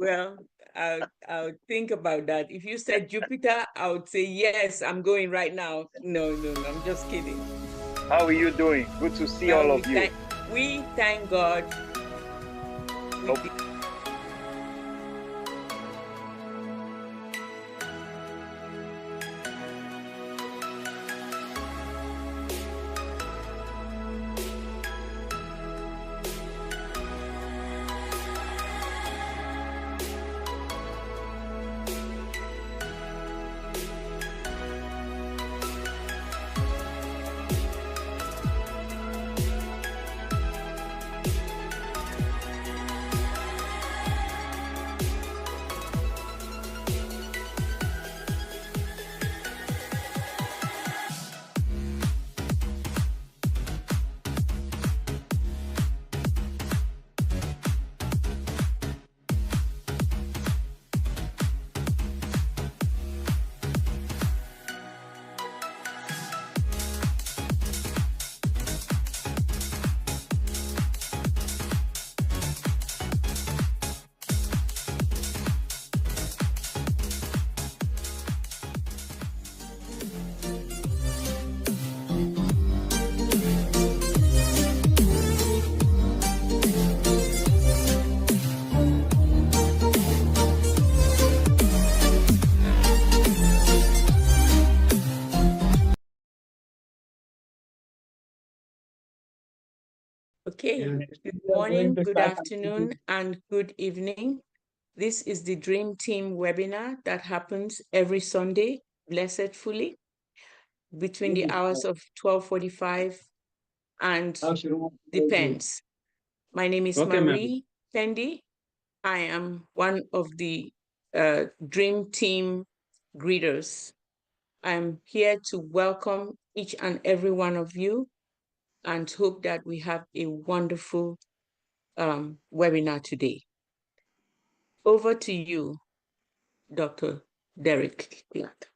Well, I'll think about that. If you said Jupiter, I would say yes, I'm going right now. No, no, no, I'm just kidding. How are you doing? Good to see Well, all of you. we thank God. We Okay, good morning, good afternoon, and good evening. This is the Dream Team webinar that happens every Sunday, blessed fully, between the hours of 12:45 and depends. My name is Marie Fendi. I am one of the Dream Team greeters. I'm here to welcome each and every one of you and hope that we have a wonderful webinar today. Over to you, Dr. Derek Clark.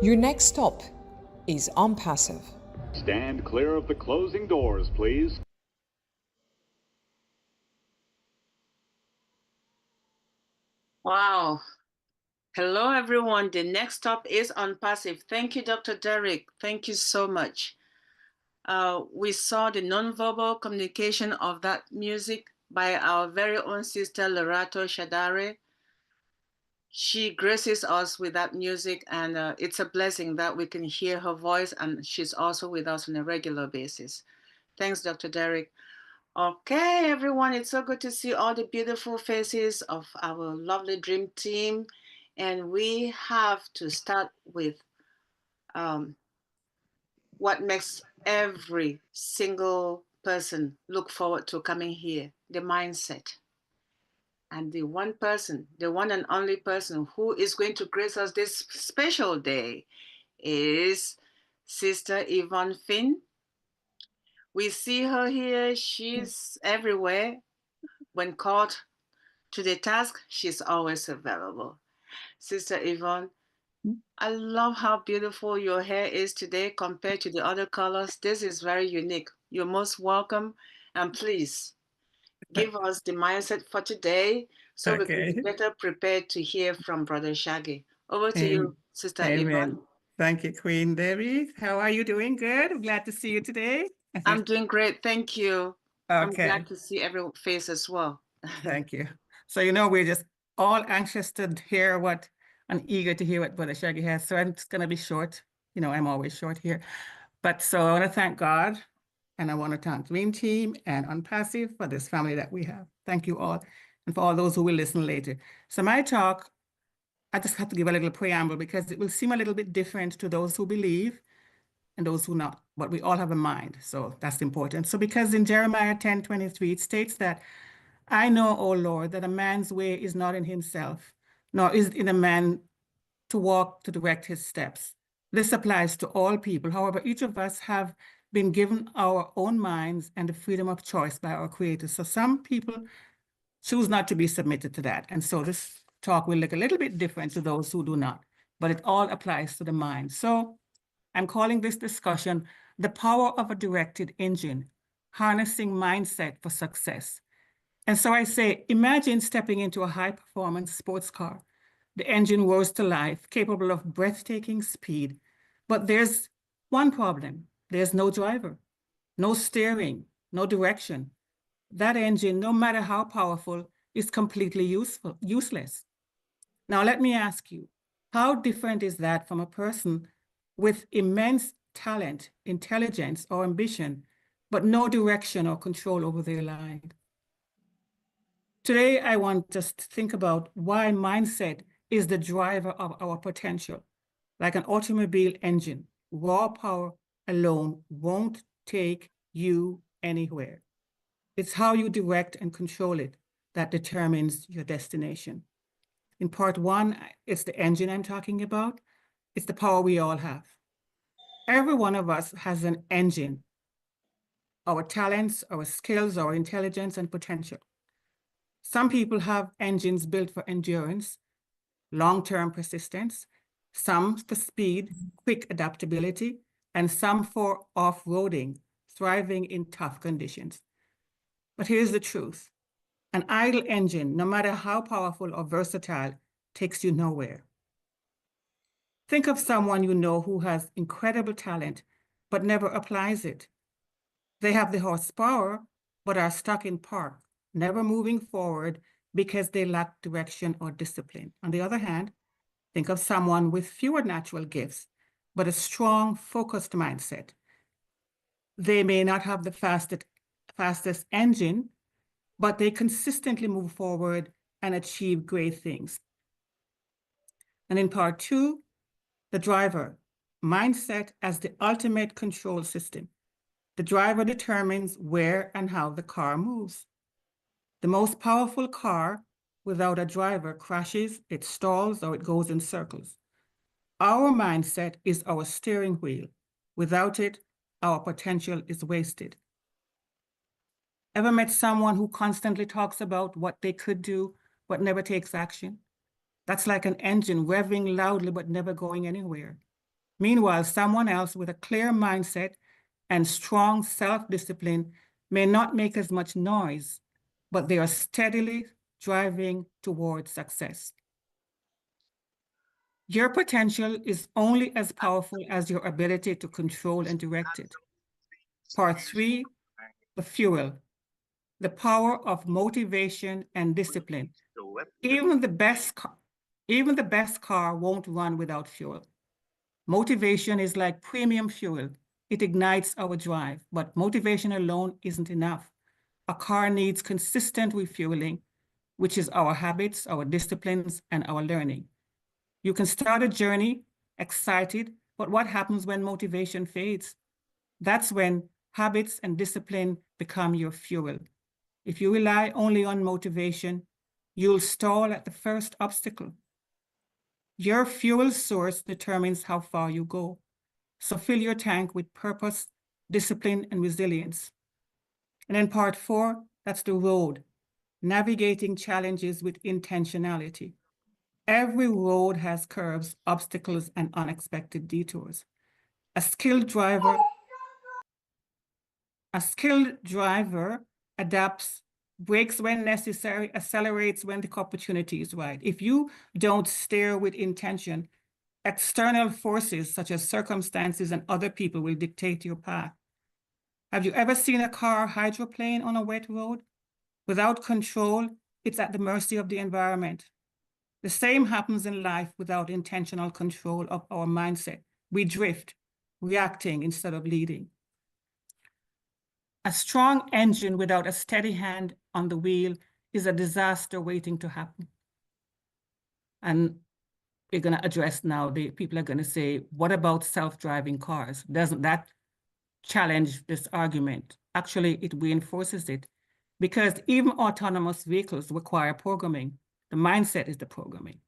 Your next stop is on Passive. Stand clear of the closing doors, please. Wow. Hello, everyone. The next stop is on Passive. Thank you, Dr. Derek. Thank you so much. We saw the nonverbal communication of that music by our very own sister, Lerato Shadare. She graces us with that music, and it's a blessing that we can hear her voice, and she's also with us on a regular basis. Thanks, Dr. Derek. Okay, everyone, it's so good to see all the beautiful faces of our lovely dream team. And we have to start with what makes every single person look forward to coming here, the mindset. And the one person, the one and only person who is going to grace us this special day is Sister Yvonne Finn. We see her here, she's everywhere. When called to the task, she's always available. Sister Yvonne, I love how beautiful your hair is today compared to the other colors. This is very unique. You're most welcome. And please give us the mindset for today so we can be better prepared to hear from Brother Shaggy. Over to you, Sister Yvonne. Thank you, Queen Debbie. How are you doing? Good. I'm glad to see you today. I'm doing great. Thank you. I'm Okay. glad to see every face as well. Thank you. So, you know, we're just all anxious to hear what and eager to hear what Brother Shaggy has. So I'm just going to be short. You know, I'm always short here. But so I want to thank God, and I want to thank Dream Team and Unpassive for this family that we have. Thank you all, and for all those who will listen later. So my talk, I just have to give a little preamble because it will seem a little bit different to those who believe and those who not, but we all have a mind. So that's important. So because in Jeremiah 10:23, it states that, I know, O Lord, that a man's way is not in himself, nor is it in a man to walk to direct his steps. This applies to all people. However, each of us have been given our own minds and the freedom of choice by our Creator. So some people choose not to be submitted to that. And so this talk will look a little bit different to those who do not, but it all applies to the mind. So I'm calling this discussion The Power of a Directed Engine, Harnessing Mindset for Success. And so I say, imagine stepping into a high-performance sports car. The engine roars to life, capable of breathtaking speed. But there's one problem. There's no driver, no steering, no direction. That engine, no matter how powerful, is completely useless. Now, let me ask you, how different is that from a person with immense talent, intelligence, or ambition, but no direction or control over their life? Today, I want us to think about why mindset is the driver of our potential. Like an automobile engine, raw power alone won't take you anywhere. It's how you direct and control it that determines your destination. In part one, it's the engine I'm talking about. It's the power we all have. Every one of us has an engine, our talents, our skills, our intelligence, and potential. Some people have engines built for endurance, long-term persistence, some for speed, quick adaptability, and some for off-roading, thriving in tough conditions. But here's the truth. An idle engine, no matter how powerful or versatile, takes you nowhere. Think of someone you know who has incredible talent, but never applies it. They have the horsepower, but are stuck in park, never moving forward because they lack direction or discipline. On the other hand, think of someone with fewer natural gifts, but a strong, focused mindset. They may not have the fastest engine, but they consistently move forward and achieve great things. And in part two, the driver, mindset as the ultimate control system. The driver determines where and how the car moves. The most powerful car without a driver crashes, it stalls, or it goes in circles. Our mindset is our steering wheel. Without it, our potential is wasted. Ever met someone who constantly talks about what they could do, but never takes action? That's like an engine revving loudly, but never going anywhere. Meanwhile, someone else with a clear mindset and strong self-discipline may not make as much noise, but they are steadily driving towards success. Your potential is only as powerful as your ability to control and direct it. Part 3, the fuel, the power of motivation and discipline. Even the best car won't run without fuel. Motivation is like premium fuel. It ignites our drive, but motivation alone isn't enough. A car needs consistent refueling, which is our habits, our disciplines, and our learning. You can start a journey excited, but what happens when motivation fades? That's when habits and discipline become your fuel. If you rely only on motivation, you'll stall at the first obstacle. Your fuel source determines how far you go. So fill your tank with purpose, discipline, and resilience. And then part 4, that's the road, navigating challenges with intentionality. Every road has curves, obstacles, and unexpected detours. A skilled driver adapts, brakes when necessary, accelerates when the opportunity is right. If you don't steer with intention, external forces such as circumstances and other people will dictate your path. Have you ever seen a car hydroplane on a wet road? Without control, it's at the mercy of the environment. The same happens in life without intentional control of our mindset. We drift, reacting instead of leading. A strong engine without a steady hand on the wheel is a disaster waiting to happen. And we're going to address now, people are going to say, what about self-driving cars? Doesn't that challenge this argument? Actually, it reinforces it, because even autonomous vehicles require programming. The mindset is the programming.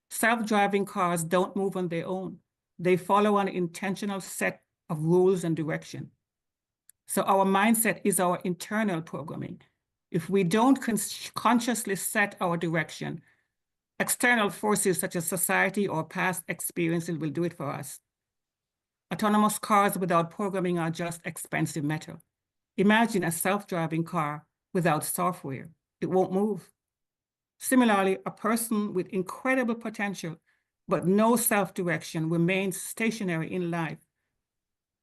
Self-driving cars don't move on their own. They follow an intentional set of rules and direction. So our mindset is our internal programming. If we don't consciously set our direction, external forces such as society or past experiences will do it for us. Autonomous cars without programming are just expensive metal. Imagine a self-driving car without software. It won't move. Similarly, a person with incredible potential but no self-direction remains stationary in life.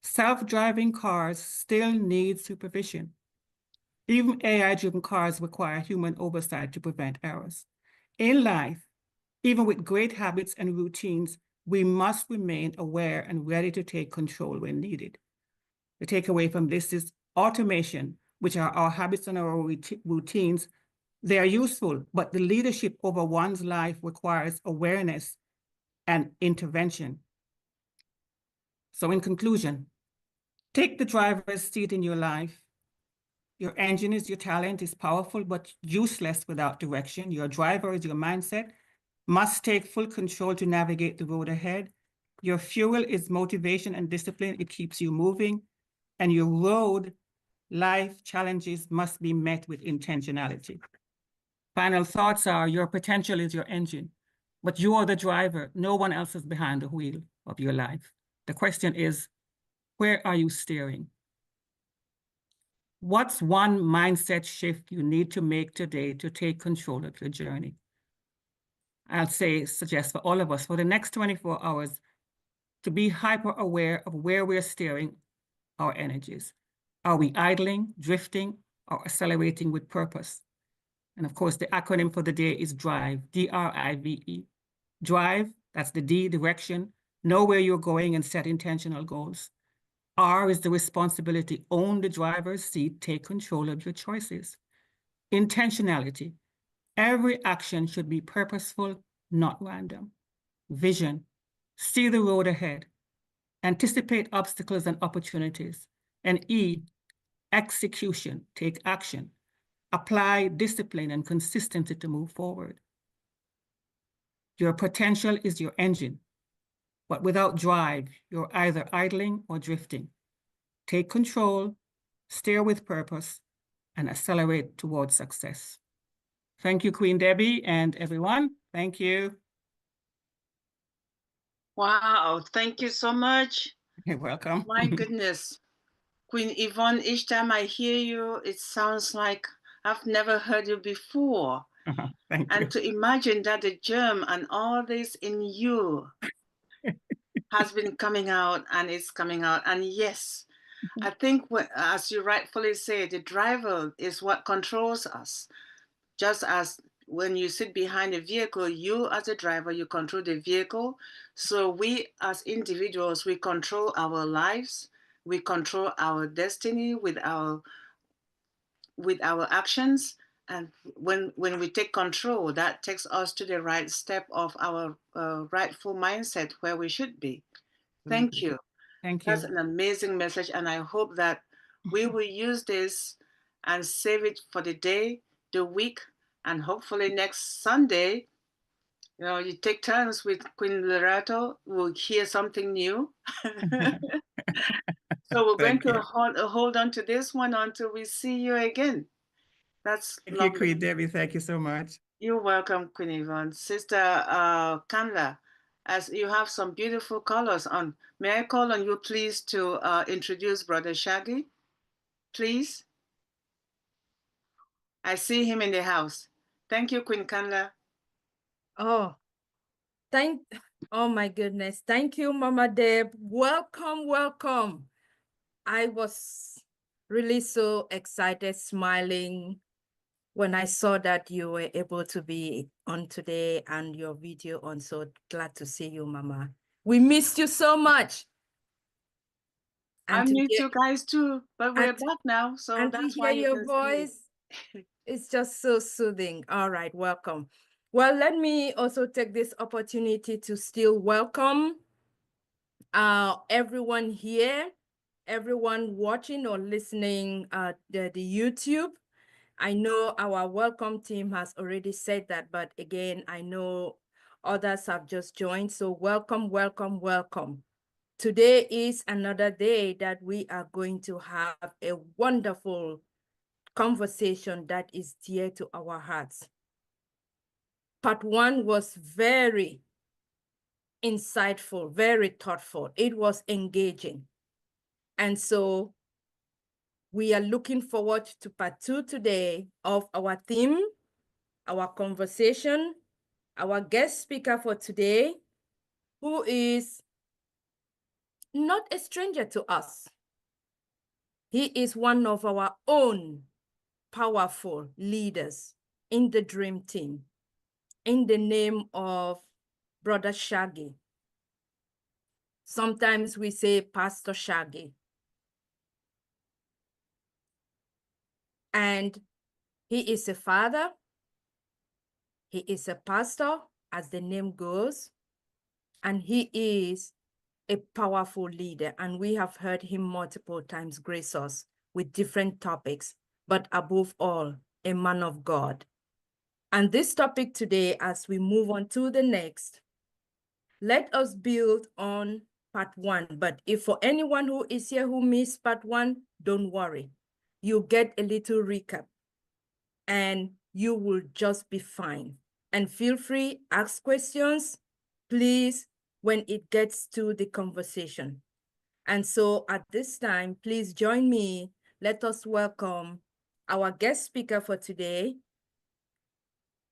Self-driving cars still need supervision. Even AI-driven cars require human oversight to prevent errors. In life, even with great habits and routines, we must remain aware and ready to take control when needed. The takeaway from this is automation, which are our habits and our routines. They are useful, but the leadership over one's life requires awareness and intervention. So in conclusion, take the driver's seat in your life. Your engine is your talent, is powerful, but useless without direction. Your driver is your mindset, must take full control to navigate the road ahead. Your fuel is motivation and discipline. It keeps you moving. And your road, life challenges must be met with intentionality. Final thoughts are, your potential is your engine, but you are the driver. No one else is behind the wheel of your life. The question is, where are you steering? What's one mindset shift you need to make today to take control of your journey? Suggest for all of us for the next 24 hours to be hyper aware of where we're steering our energies. Are we idling, drifting, or accelerating with purpose? And of course, the acronym for the day is DRIVE, D-R-I-V-E. Drive, that's the D, direction, know where you're going and set intentional goals. R is the responsibility, own the driver's seat, take control of your choices. Intentionality, every action should be purposeful, not random. Vision, see the road ahead, anticipate obstacles and opportunities. And E, execution, take action, apply discipline and consistency to move forward. Your potential is your engine, but without drive, you're either idling or drifting. Take control, steer with purpose, and accelerate towards success. Thank you, Queen Debbie, and everyone. Thank you. Wow, thank you so much. You're welcome. My goodness. Queen Yvonne, each time I hear you, it sounds like I've never heard you before. Thank And you. to imagine that the germ and all this in you has been coming out and it's coming out. And yes, I think, as you rightfully say, the driver is what controls us. Just as when you sit behind a vehicle, you as a driver, you control the vehicle. So we as individuals, we control our lives, we control our destiny with our actions. And when we take control, that takes us to the right step of our rightful mindset where we should be. Thank you. Thank you. That's an amazing message. And I hope that we will use this and save it for the day, the week, and hopefully next Sunday, you take turns with Queen Lerato, we'll hear something new. So we're going to hold on to this one until we see you again. That's Thank lovely. you, Queen Debbie. Thank you so much. You're welcome, Queen Yvonne. Sister Kanla, as you have some beautiful colors on, may I call on you, please, to introduce Brother Shaggy, please? I see him in the house. Thank you, Queen Kanla. Oh, oh my goodness. Thank you, Mama Deb. Welcome, welcome. I was really so excited, smiling when I saw that you were able to be on today and your video on. So glad to see you, Mama. We missed you so much. I miss you guys too, but we're back now. So that's to why hear you your can voice, it's just so soothing. All right, welcome. Well, let me also take this opportunity to still welcome everyone here, everyone watching or listening the YouTube. I know our welcome team has already said that, but again, I know others have just joined. So welcome, welcome, welcome. Today is another day that we are going to have a wonderful conversation that is dear to our hearts. Part one was very insightful, very thoughtful. It was engaging. And so we are looking forward to part two today of our theme, our conversation, our guest speaker for today, who is not a stranger to us. He is one of our own powerful leaders in the Dream Team, in the name of Brother Shaggy. Sometimes we say Pastor Shaggy. And he is a father. He is a pastor, as the name goes. And he is a powerful leader. And we have heard him multiple times grace us with different topics, but above all, a man of God. And this topic today, as we move on to the next, let us build on part one. But if for anyone who is here who missed part one, don't worry. You get a little recap and you will just be fine. And feel free, ask questions, please, when it gets to the conversation. And so at this time, please join me. Let us welcome our guest speaker for today,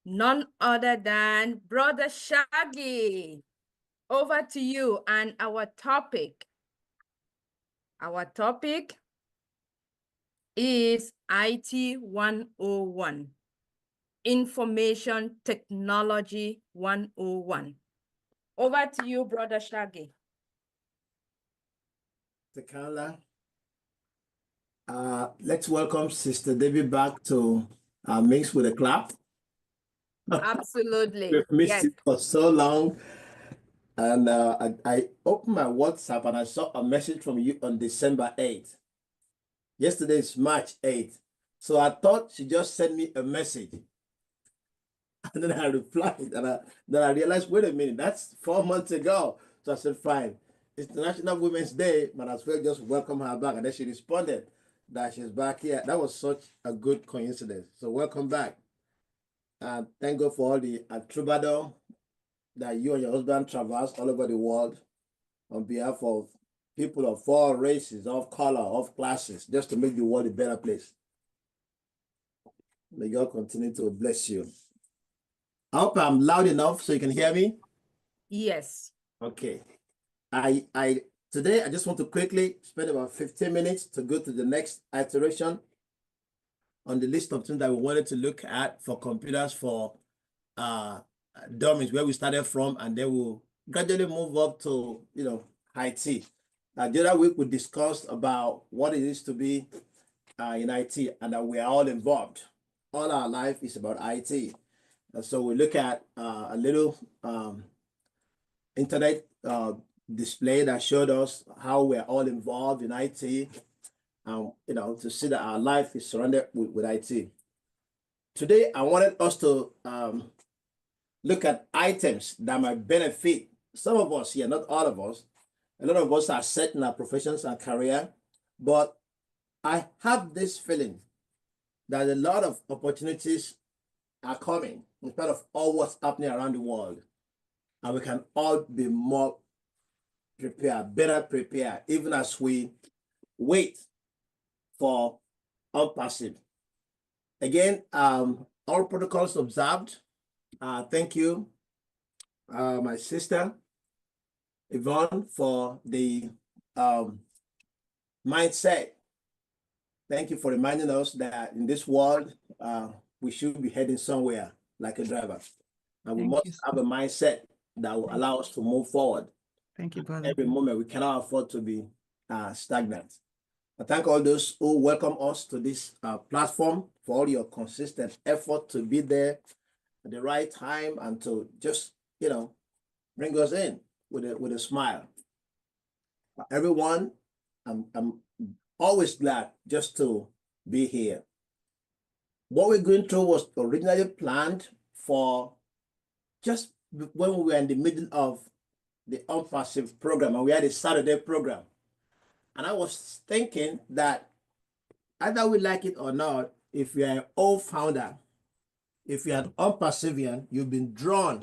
none other than Brother Shaggy. Over to you and our topic. Our topic is IT 101, Information Technology 101. Over to you, Brother Shaggy. Carla. Let's welcome Sister Debbie back to our mix with a clap. Absolutely. We've missed it for so long. And I opened my WhatsApp and I saw a message from you on December 8th. Yesterday is March 8th. So I thought she just sent me a message. And then I replied and then I realized, wait a minute, that's 4 months ago. So I said, fine. It's International Women's Day, but as well just welcome her back. And then she responded that she's back here. That was such a good coincidence. So welcome back. Thank God for all the troubadour that you and your husband traverse all over the world on behalf of people of all races, of color, of classes, just to make the world a better place. May God continue to bless you. I hope I'm loud enough so you can hear me. Yes. Okay. Today I just want to quickly spend about 15 minutes to go to the next iteration on the list of things that we wanted to look at for computers for dummies, where we started from, and then we'll gradually move up to IT. The other week we discussed about what it is to be in IT, and that we are all involved. All our life is about IT. And so we look at a little internet display that showed us how we're all involved in IT, to see that our life is surrounded with IT. Today, I wanted us to look at items that might benefit some of us here, not all of us. A lot of us are set in our professions and career, but I have this feeling that a lot of opportunities are coming in spite of all what's happening around the world. And we can all be more prepared, better prepared, even as we wait for unpassive. Again, all protocols observed. Thank you, my sister, Yvonne, for the mindset. Thank you for reminding us that in this world, we should be heading somewhere like a driver. And we must have a mindset that will allow us to move forward. Thank you, brother. Every moment, we cannot afford to be stagnant. I thank all those who welcome us to this platform for all your consistent effort to be there at the right time and to just, bring us in with a smile. Everyone, I'm always glad just to be here. What we're going through was originally planned for just when we were in the middle of the Unpassive program, and we had a Saturday program. And I was thinking that either we like it or not, if you're an old founder, if you're an Unpassivian, you've been drawn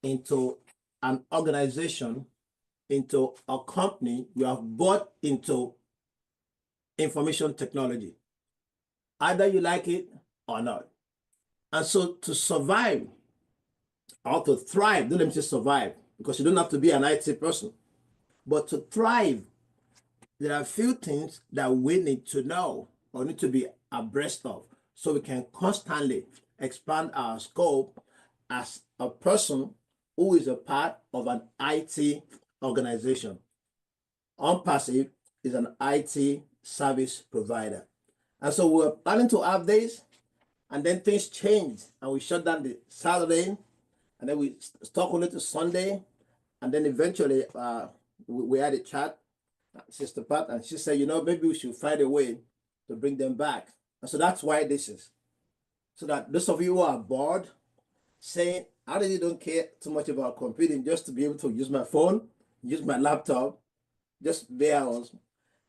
into an organization, into a company, you have bought into information technology. Either you like it or not. And so to survive or to thrive, don't let me say survive, because you don't have to be an IT person, but to thrive, there are a few things that we need to know or need to be abreast of so we can constantly expand our scope as a person who is a part of an IT organization. Unpassive is an IT service provider. And so we're planning to have this, and then things changed, and we shut down the Saturday, and then we stuck only to Sunday, and then eventually we had a chat, Sister Pat, and she said, maybe we should find a way to bring them back. And so that's why this is. So that those of you who are bored, saying, I really don't care too much about computing, just to be able to use my phone, use my laptop, just bear us.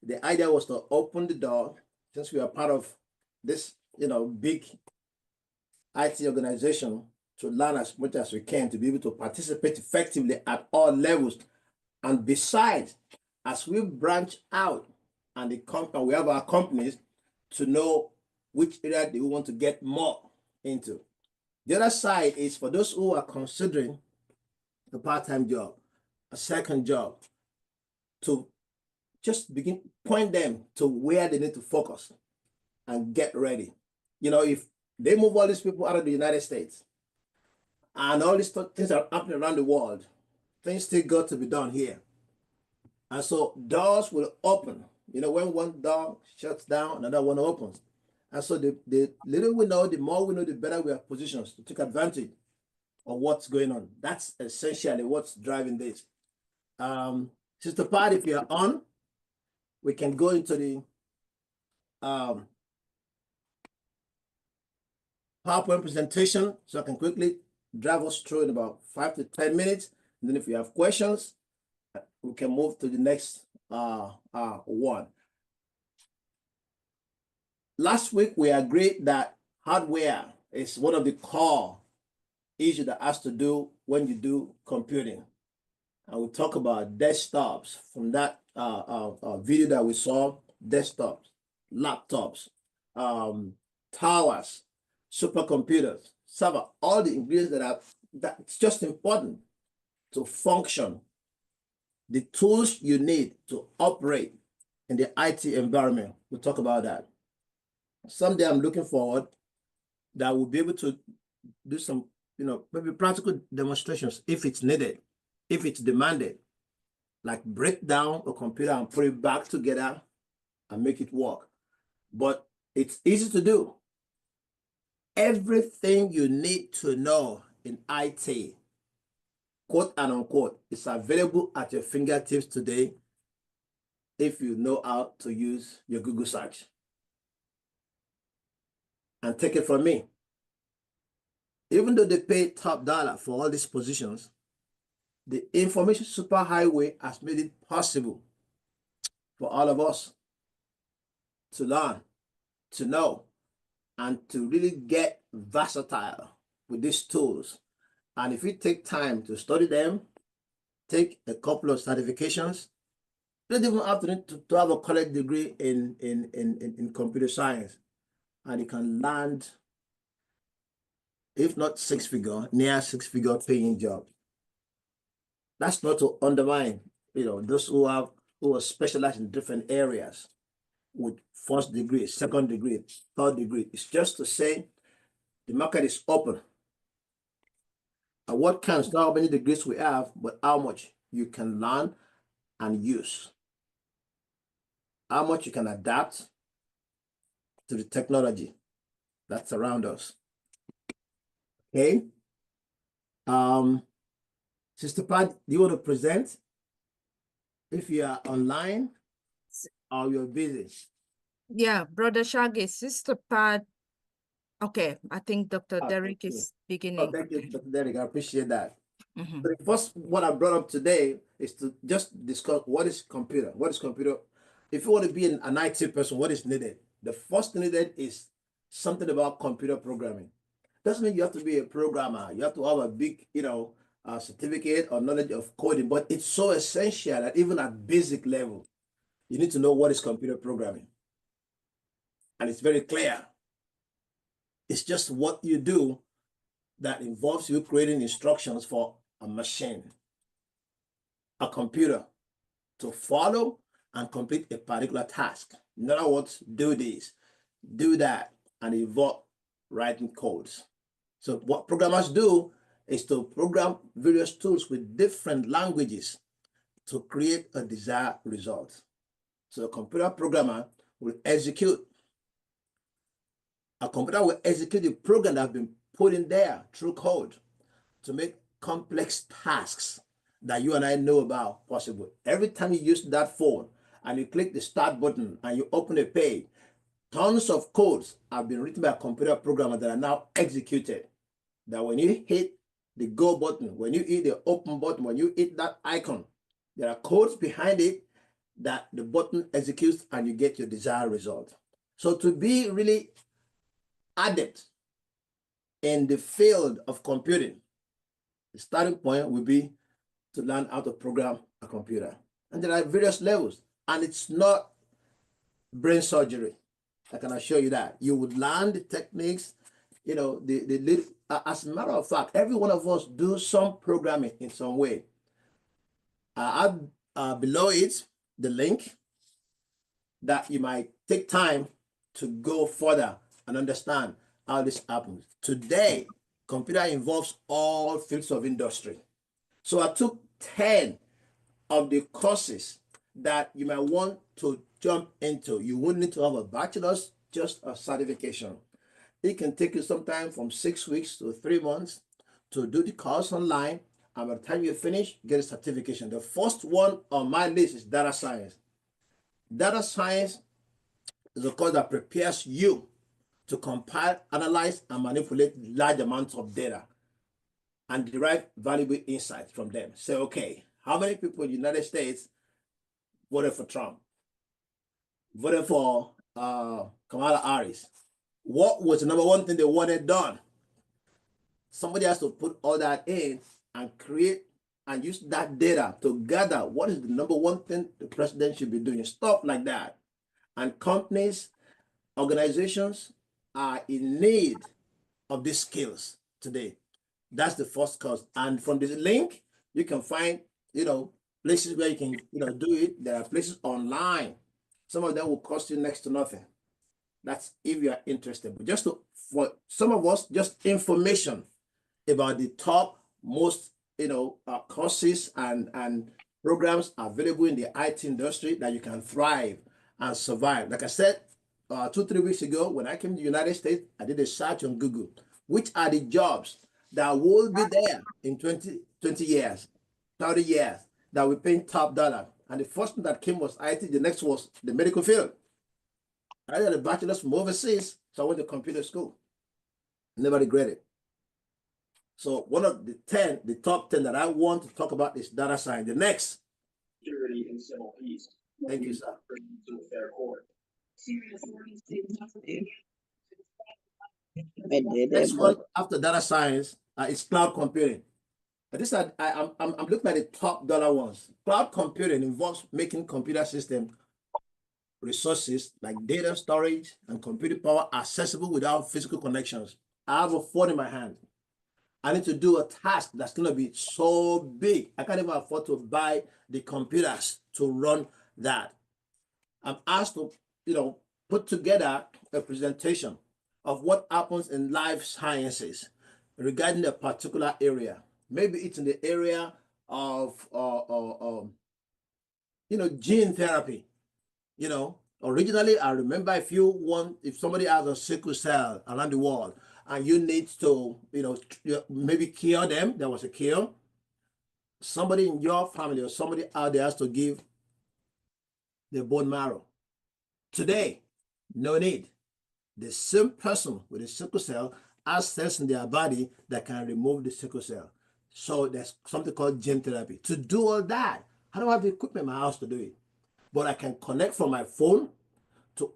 The idea was to open the door, since we are part of this, big IT organization, to learn as much as we can to be able to participate effectively at all levels. And besides, as we branch out and the company, we have our companies to know which area they want to get more into. The other side is for those who are considering a part-time job, a second job, to just point them to where they need to focus and get ready. If they move all these people out of the United States and all these things are happening around the world, things still got to be done here. And so doors will open. When one door shuts down, another one opens. And so the little we know, the more we know, the better we are positioned to take advantage of what's going on. That's essentially what's driving this. Sister Pat, if you're on, we can go into the PowerPoint presentation, so I can quickly drive us through in about 5 to 10 minutes. And then if you have questions, we can move to the next one. Last week, we agreed that hardware is one of the core issues that has to do when you do computing. And we'll talk about desktops from that video that we saw, desktops, laptops, towers, supercomputers, server, all the ingredients that's just important to function, the tools you need to operate in the IT environment. We'll talk about that. Someday I'm looking forward that we'll be able to do some, maybe practical demonstrations if it's needed, if it's demanded, like break down a computer and put it back together and make it work. But it's easy to do. Everything you need to know in IT, quote and unquote, is available at your fingertips today if you know how to use your Google search. And take it from me, even though they pay top dollar for all these positions, the information superhighway has made it possible for all of us to learn, to know, and to really get versatile with these tools. And if you take time to study them, take a couple of certifications, you don't even have to have a college degree in computer science, and you can land, if not six-figure, near six-figure paying job. That's not to undermine, those who are specialized in different areas with first degree, second degree, third degree. It's just to say the market is open. And what counts not how many degrees we have, but how much you can learn and use. How much you can adapt to the technology that's around us. Okay. Sister Pat, do you want to present? If you are online or you're busy. Yeah, Brother Shaggy, Sister Pat. Okay, I think Dr. Derek is beginning. Oh, thank you, Dr. Derek. I appreciate that. Mm-hmm. So the first, what I brought up today is to just discuss what is computer. What is computer? If you want to be an IT person, what is needed? The first thing needed is something about computer programming. Doesn't mean you have to be a programmer. You have to have a big, certificate or knowledge of coding, but it's so essential that even at basic level, you need to know what is computer programming. And it's very clear. It's just what you do that involves you creating instructions for a machine, a computer, to follow and complete a particular task. In other words, do this, do that, and involve writing codes. So what programmers do is to program various tools with different languages to create a desired result. So a computer programmer will execute the program that has been put in there through code to make complex tasks that you and I know about possible. Every time you use that phone and you click the start button and you open a page, tons of codes have been written by a computer programmer that are now executed. That when you hit the go button, when you hit the open button, when you hit that icon, there are codes behind it that the button executes and you get your desired result. So to be really adept in the field of computing, the starting point will be to learn how to program a computer. And there are various levels, and it's not brain surgery. I can assure you that. You would learn the techniques, as a matter of fact, every one of us do some programming in some way. I have below it the link that you might take time to go further and understand how this happens. Today, computer involves all fields of industry. So I took 10 of the courses that you might want to jump into. You wouldn't need to have a bachelor's, just a certification. It can take you sometime from 6 weeks to 3 months to do the course online. And by the time you finish, get a certification. The first one on my list is data science. Data science is a course that prepares you to compile, analyze, and manipulate large amounts of data and derive valuable insights from them. Say, okay, how many people in the United States voted for Trump? Voted for Kamala Harris? What was the number one thing they wanted done? Somebody has to put all that in and create and use that data to gather what is the number one thing the president should be doing, stuff like that. And companies, organizations are in need of these skills today. That's the first cause. And from this link, you can find, places where you can, do it. There are places online. Some of them will cost you next to nothing. That's if you are interested. But for some of us, just information about the top most, courses and programs available in the IT industry that you can thrive and survive. Like I said, 2-3 weeks ago, when I came to the United States, I did a search on Google. Which are the jobs that will be there in 20 years, 30 years, that we're paying top dollar? And the first one that came was IT. The next was the medical field. I had a bachelor's from overseas, so I went to computer school. Never regret it. So one of the top 10 that I want to talk about is data science. The next. Security and civil peace. Thank you, sir. To a fair court. Next one after data science is cloud computing. But this I'm looking at the top dollar ones. Cloud computing involves making computer system resources like data storage and computing power accessible without physical connections. I have a phone in my hand. I need to do a task that's going to be so big. I can't even afford to buy the computers to run that. I'm asked to, put together a presentation of what happens in life sciences regarding a particular area. Maybe it's in the area of, gene therapy. Originally, I remember if somebody has a sickle cell around the world and you need to, maybe cure them, there was a cure. Somebody in your family or somebody out there has to give the bone marrow. Today, no need. The same person with a sickle cell has cells in their body that can remove the sickle cell. So there's something called gene therapy. To do all that, I don't have the equipment in my house to do it. But I can connect from my phone to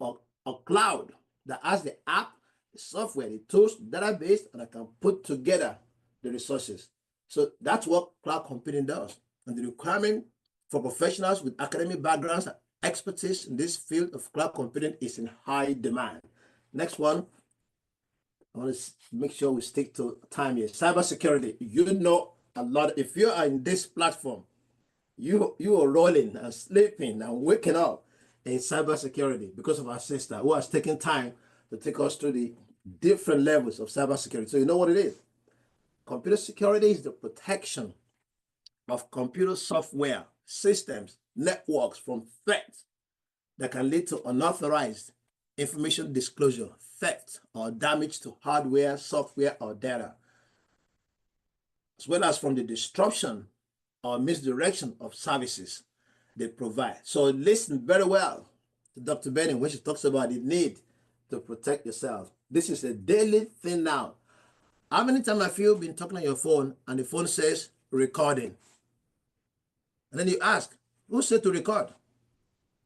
a cloud that has the app, the software, the tools, database, and I can put together the resources. So that's what cloud computing does. And the requirement for professionals with academic backgrounds and expertise in this field of cloud computing is in high demand. Next one, I want to make sure we stick to time here. Cybersecurity. You know a lot. If you are in this platform, you are rolling and sleeping and waking up in cybersecurity because of our sister who has taken time to take us through the different levels of cybersecurity. So you know what it is. Computer security is the protection of computer software, systems, networks from threats that can lead to unauthorized information disclosure, theft, or damage to hardware, software, or data, as well as from the disruption or misdirection of services they provide. So listen very well to Dr. Benning when she talks about the need to protect yourself. This is a daily thing now. How many times have you been talking on your phone and the phone says recording? And then you ask, who said to record?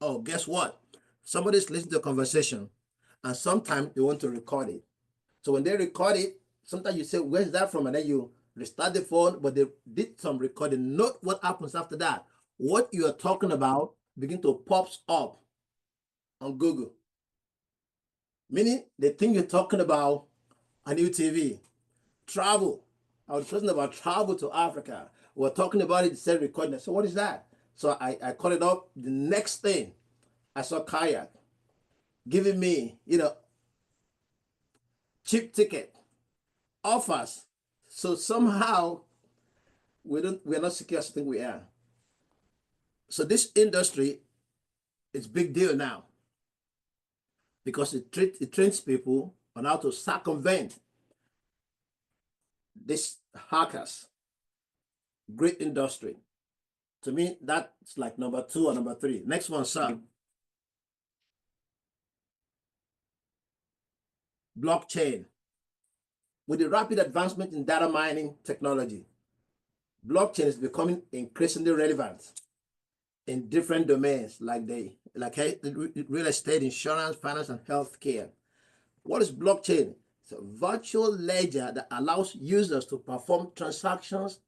Oh, guess what? Somebody's listening to a conversation and sometimes they want to record it. So when they record it, sometimes you say, where's that from? And then you restart the phone, but they did some recording. Note what happens after that. What you are talking about begin to pop up on Google. Meaning the thing you're talking about on UTV, travel. I was talking about travel to Africa. We're talking about it, it said recording. So what is that? So I called it up. The next thing, I saw kayak giving me, cheap ticket offers. So somehow we're not secure as I think we are. So this industry is big deal now because it trains people on how to circumvent these hackers. Great industry. To me, that's like number 2 or number 3. Next one, sir. Blockchain. With the rapid advancement in data mining technology, blockchain is becoming increasingly relevant in different domains like real estate, insurance, finance, and healthcare. What is blockchain? It's a virtual ledger that allows users to perform transactions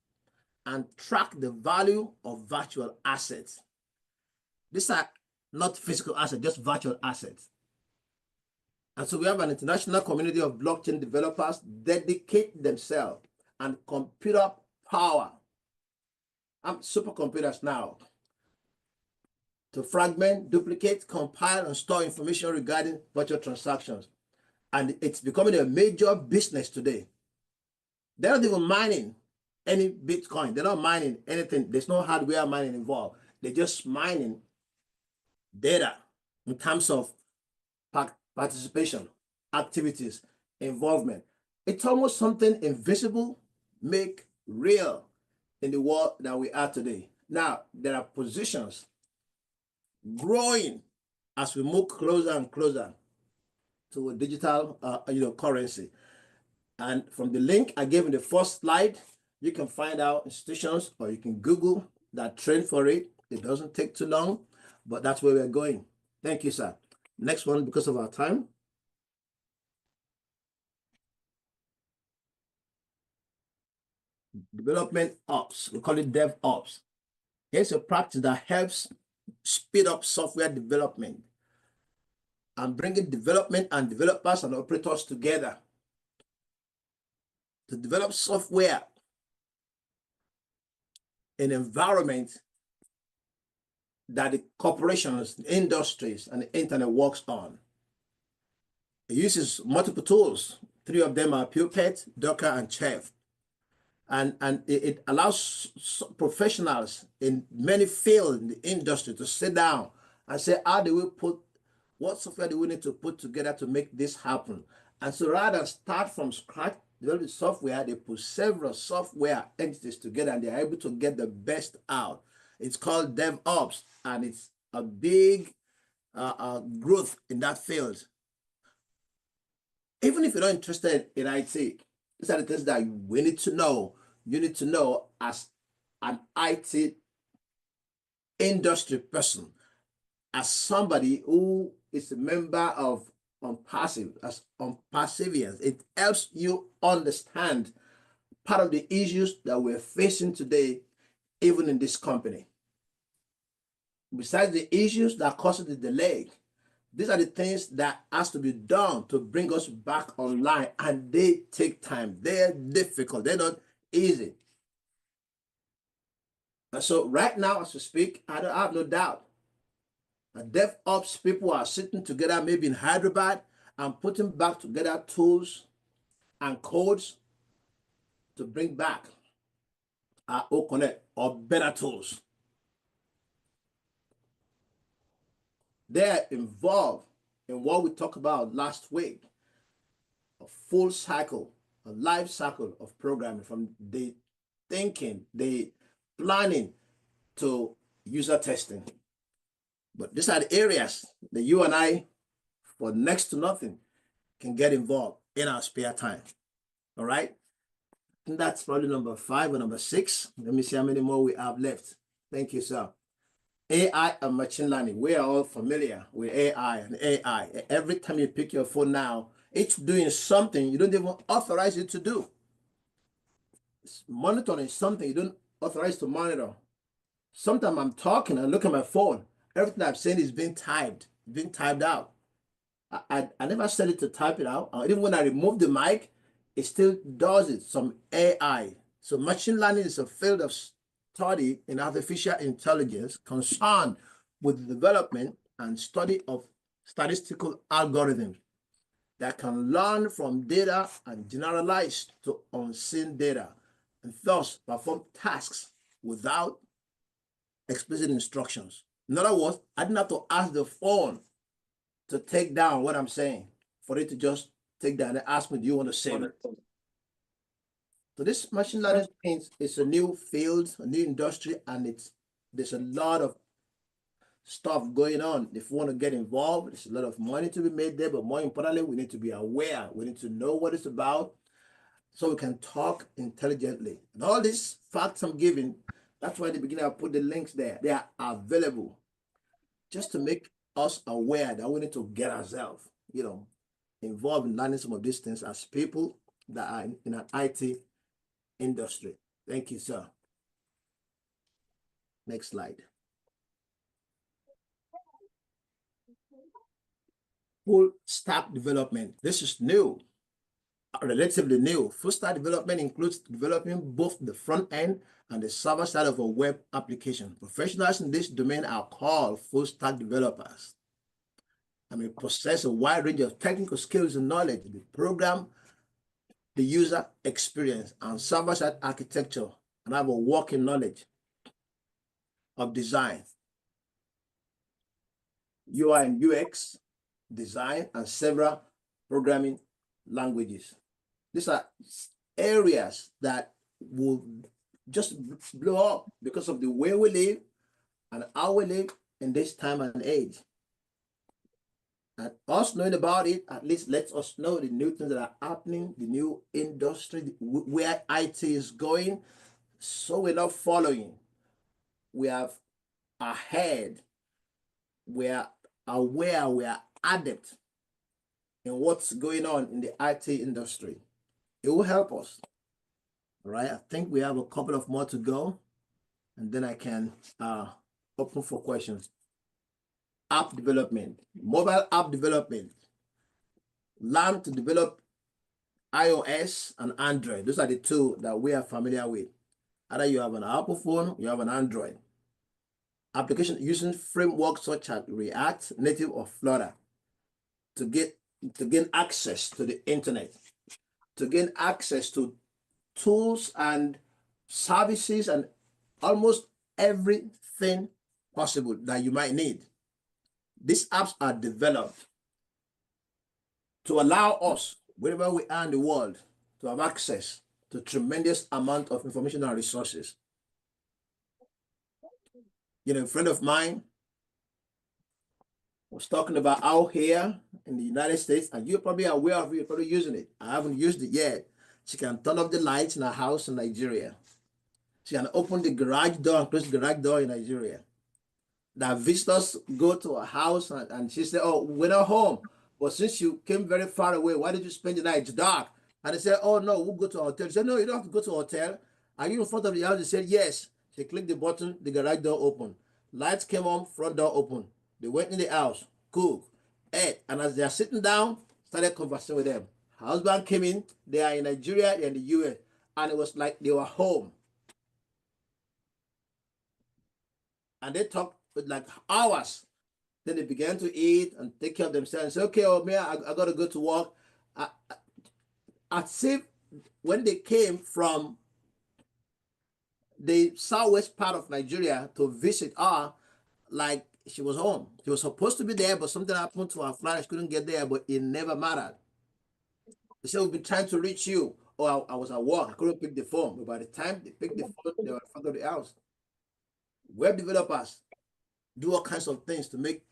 and track the value of virtual assets. These are not physical assets, just virtual assets. And so we have an international community of blockchain developers dedicate themselves and computer power. Supercomputers now to fragment, duplicate, compile, and store information regarding virtual transactions. And it's becoming a major business today. They're not even mining any Bitcoin. They're not mining anything. There's no hardware mining involved. They're just mining data in terms of participation, activities, involvement. It's almost something invisible, make real in the world that we are today. Now, there are positions growing as we move closer and closer to a digital currency. And from the link I gave in the first slide, you can find out institutions, or you can Google that train for it. It doesn't take too long, but that's where we're going. Thank you, sir. Next one, because of our time. Development ops, we call it DevOps. It's a practice that helps speed up software development and bringing development and developers and operators together to develop software in environment that the corporations, the industries, and the internet works on. It uses multiple tools. 3 of them are Puppet, Docker, and Chef. And it allows professionals in many fields in the industry to sit down and say, how do we put, what software do we need to put together to make this happen? And so rather than start from scratch, develop software, they put several software entities together and they're able to get the best out. It's called DevOps, and it's a big growth in that field. Even if you're not interested in IT, these are the things that we need to know. You need to know as an IT industry person, as somebody who is a member of Perseverance. It helps you understand part of the issues that we're facing today, even in this company. Besides the issues that cause the delay, these are the things that has to be done to bring us back online, and they take time. They're difficult. They're not easy. And so right now, as we speak, I have no doubt that DevOps people are sitting together, maybe in Hyderabad, and putting back together tools and codes to bring back our OConnect or better tools. They're involved in what we talked about last week, a full cycle, a life cycle of programming, from the thinking, the planning to user testing. But these are the areas that you and I, for next to nothing, can get involved in our spare time. All right? And that's probably number 5 or number 6. Let me see how many more we have left. Thank you, sir. AI and machine learning. We are all familiar with AI and AI. Every time you pick your phone now, it's doing something you don't even authorize it to do. It's monitoring something you don't authorize to monitor. Sometimes I'm talking and look at my phone. Everything I'm saying is being typed out. I never set it to type it out. Even when I remove the mic, it still does it. Some AI. So machine learning is a field of study in artificial intelligence concerned with the development and study of statistical algorithms that can learn from data and generalize to unseen data, and thus perform tasks without explicit instructions. In other words, I didn't have to ask the phone to take down what I'm saying for it to just take down and ask me, do you want to save it? So this machine learning is a new field, a new industry, and there's a lot of stuff going on. If we want to get involved, there's a lot of money to be made there, but more importantly, we need to be aware. We need to know what it's about so we can talk intelligently. And all these facts I'm giving, that's why at the beginning I put the links there. They are available just to make us aware that we need to get ourselves, involved in learning some of these things as people that are in an IT industry. Thank you, sir. Next slide. Full stack development. This is new, relatively new. Full stack development includes developing both the front end and the server side of a web application. Professionals in this domain are called full stack developers. Possess a wide range of technical skills and knowledge. The program, the user experience, and server-side architecture, and have a working knowledge of design, UI and UX, design, and several programming languages. These are areas that will just blow up because of the way we live and how we live in this time and age. And us knowing about it, at least lets us know the new things that are happening, the new industry, where IT is going. So we're not following. We are ahead. We are aware, we are adept in what's going on in the IT industry. It will help us. All right, I think we have a couple of more to go, and then I can open for questions. App development, mobile app development. Learn to develop iOS and Android. Those are the two that we are familiar with. Either you have an Apple phone, you have an Android. Application using frameworks such as React, Native, or Flutter to gain access to the internet, to gain access to tools and services and almost everything possible that you might need. These apps are developed to allow us, wherever we are in the world, to have access to tremendous amount of information and resources. You know, a friend of mine was talking about out here in the United States, and you're probably aware of it, you're probably using it. I haven't used it yet. She can turn off the lights in her house in Nigeria. She can open the garage door and close the garage door in Nigeria. That visitors go to her house and she said, oh, we're not home. But since you came very far away, why did you spend the night? It's dark. And they said, oh, no, we'll go to a hotel. She said, no, you don't have to go to a hotel. Are you in front of the house? They said, yes. She clicked the button, the garage door opened. Lights came on, front door open. They went in the house, cooked, ate. And as they are sitting down, started conversing with them. Her husband came in. They are in Nigeria, they're in the US. And it was like they were home. And they talked for like hours. Then they began to eat and take care of themselves and say, okay, oh man, I got to go to work. As if when they came from the southwest part of Nigeria to visit her, like she was home. She was supposed to be there, but something happened to her flight. She couldn't get there, but it never mattered. They said, we've been trying to reach you. Oh, I was at work. I couldn't pick the phone. But by the time they picked the phone, they were in front of the house. Web developers do all kinds of things to make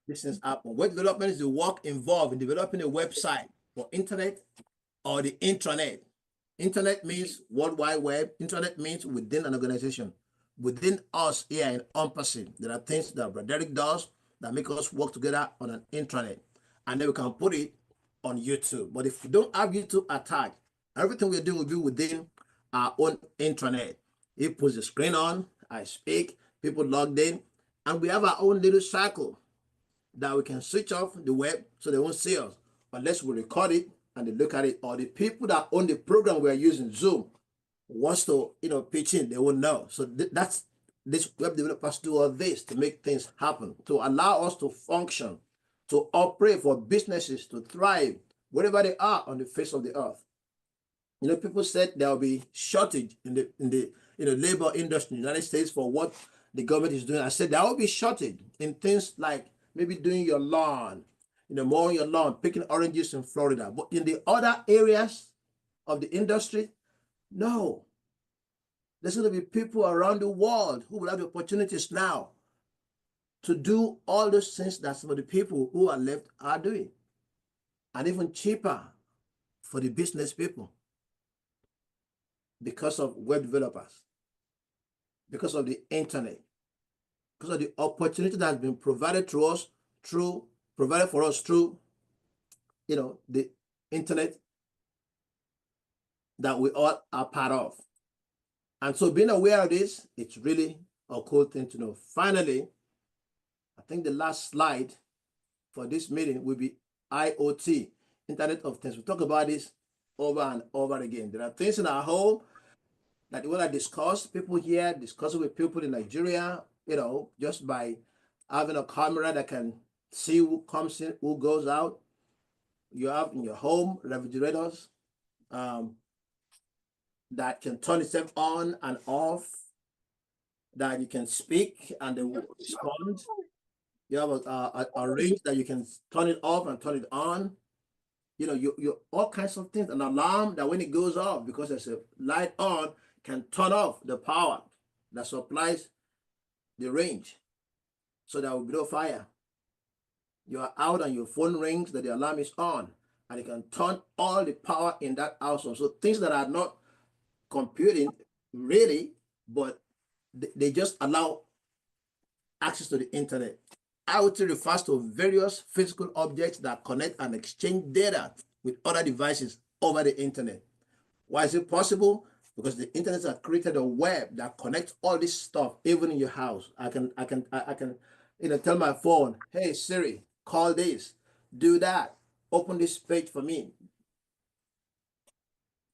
this things happen. Web development is the work involved in developing a website for internet or the intranet. Internet means World Wide Web. Internet means within an organization. Within us here in Ompassy, there are things that Broderick does that make us work together on an intranet. And then we can put it on YouTube. But if we don't have YouTube attached, everything we do will be within our own intranet. He puts the screen on, I speak, people logged in, and we have our own little cycle that we can switch off the web so they won't see us unless we record it and they look at it, or the people that own the program we are using, Zoom, wants to, pitch in, they won't know. So that's this web developers do all this to make things happen, to allow us to function, to operate, for businesses to thrive wherever they are on the face of the earth. People said there will be shortage in the labor industry in the United States for what the government is doing. I said there will be shortage in things like maybe doing your lawn, mowing your lawn, picking oranges in Florida. But in the other areas of the industry, no. There's going to be people around the world who will have the opportunities now to do all those things that some of the people who are left are doing. And even cheaper for the business people because of web developers, because of the internet, because of the opportunity that has been provided for us through the internet that we all are part of. And so being aware of this, it's really a cool thing to know. Finally, I think the last slide for this meeting will be IoT, Internet of Things. We talk about this over and over again. There are things in our home that we want to discuss. People here discussing with people in Nigeria, you know, just by having a camera that can see who comes in, who goes out. You have in your home refrigerators that can turn itself on and off, that you can speak and they will respond. You have a range that you can turn it off and turn it on. You know, you all kinds of things. An alarm that when it goes off, because there's a light on, can turn off the power that supplies the range, so there will be no fire. You are out and your phone rings that the alarm is on, and it can turn all the power in that house on. So things that are not computing really, but they just allow access to the internet. IoT refers to various physical objects that connect and exchange data with other devices over the internet. Why is it possible? Because the internet has created a web that connects all this stuff, even in your house. I can, you know, tell my phone, hey Siri, call this, do that, open this page for me.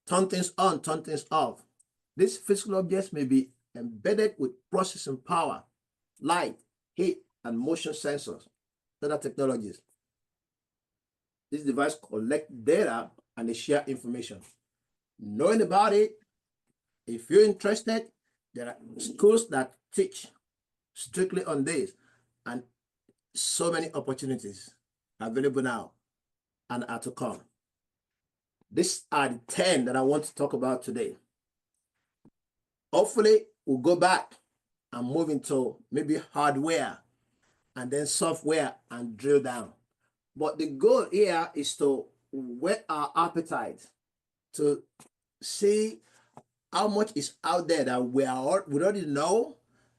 Turn things on, turn things off. These physical objects may be embedded with processing power, light, heat, and motion sensors, other technologies. This device collects data and they share information. Knowing about it, if you're interested, there are schools that teach strictly on this, and so many opportunities available now and are to come. These are the 10 that I want to talk about today. Hopefully, we'll go back and move into maybe hardware and then software and drill down. But the goal here is to whet our appetite to see how much is out there that we already know,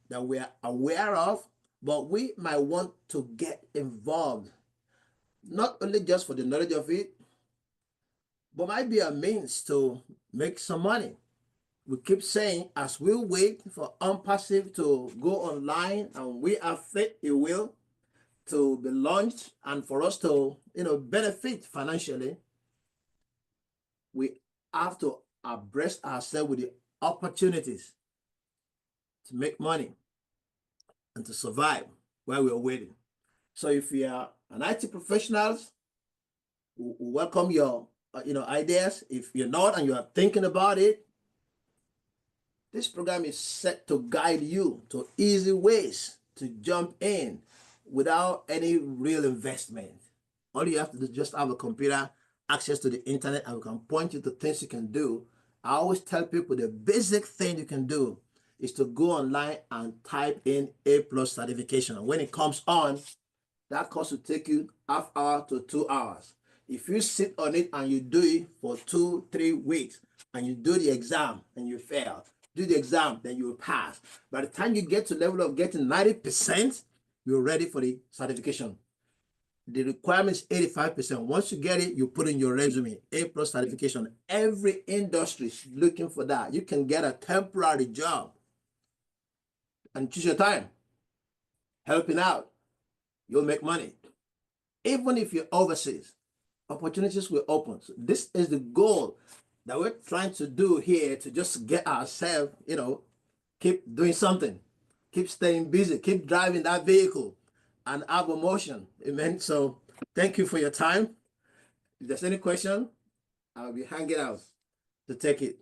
that we are aware of, but we might want to get involved, not only just for the knowledge of it, but might be a means to make some money. We keep saying, as we wait for Unpassive to go online, and we have faith it will, to be launched and for us to, you know, benefit financially, we have to abreast ourselves with the opportunities to make money and to survive while we are waiting. So if you are an IT professional, we welcome your ideas. If you're not and you are thinking about it, this program is set to guide you to easy ways to jump in without any real investment. All you have to do is just have a computer, access to the internet, and we can point you to things you can do. I always tell people the basic thing you can do is to go online and type in A+ certification. And when it comes on, that course will take you half hour to 2 hours. If you sit on it and you do it for 2-3 weeks, and you do the exam and you fail, do the exam, then you will pass. By the time you get to the level of getting 90%, you're ready for the certification. The requirement is 85%. Once you get it, you put in your resume, A+ certification. Every industry is looking for that. You can get a temporary job and choose your time, helping out. You'll make money. Even if you're overseas, opportunities will open. So this is the goal that we're trying to do here, to just get ourselves, you know, keep doing something, keep staying busy, keep driving that vehicle and have a motion. Amen. So thank you for your time. If there's any question, I'll be hanging out to take it.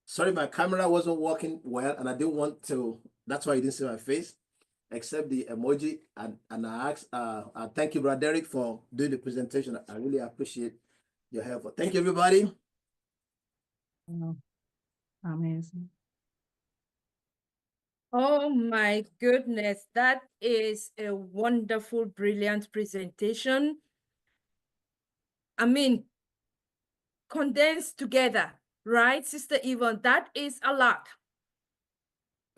Sorry, my camera wasn't working well and I didn't want to, that's why you didn't see my face, except the emoji. And I asked, thank you, Brother Derek, for doing the presentation. I really appreciate your help. Thank you, everybody. Amazing. Oh my goodness, that is a wonderful, brilliant presentation. I mean, condensed together, right, Sister Yvonne? That is a lot.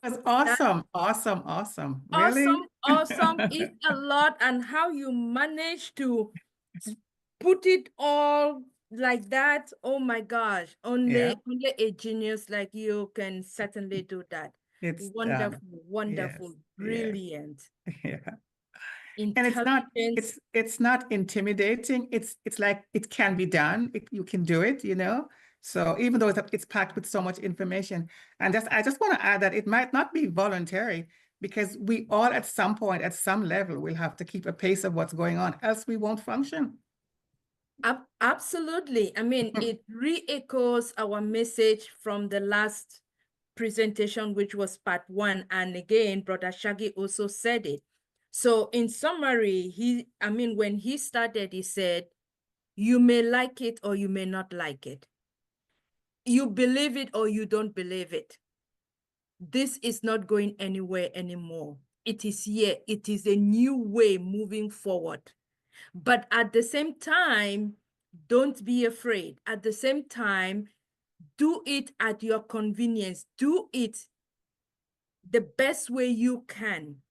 That's awesome, awesome. Really? Awesome is a lot, and how you manage to put it all like that, oh my gosh, only a genius like you can certainly do that. It's Wonderful, wonderful, yes, brilliant. yeah. And Intelligence. it's not intimidating. It's like it can be done. You can do it, you know. So even though it's packed with so much information, and I just want to add that it might not be voluntary, because we all at some point, at some level, will have to keep a pace of what's going on, else we won't function. Absolutely. I mean, it re-echoes our message from the last presentation, which was part 1. And again, Brother Shaggy also said it. So in summary, when he started, he said, you may like it or you may not like it. You believe it or you don't believe it. This is not going anywhere anymore. It is here. It is a new way moving forward. But at the same time, don't be afraid. At the same time, do it at your convenience. Do it the best way you can.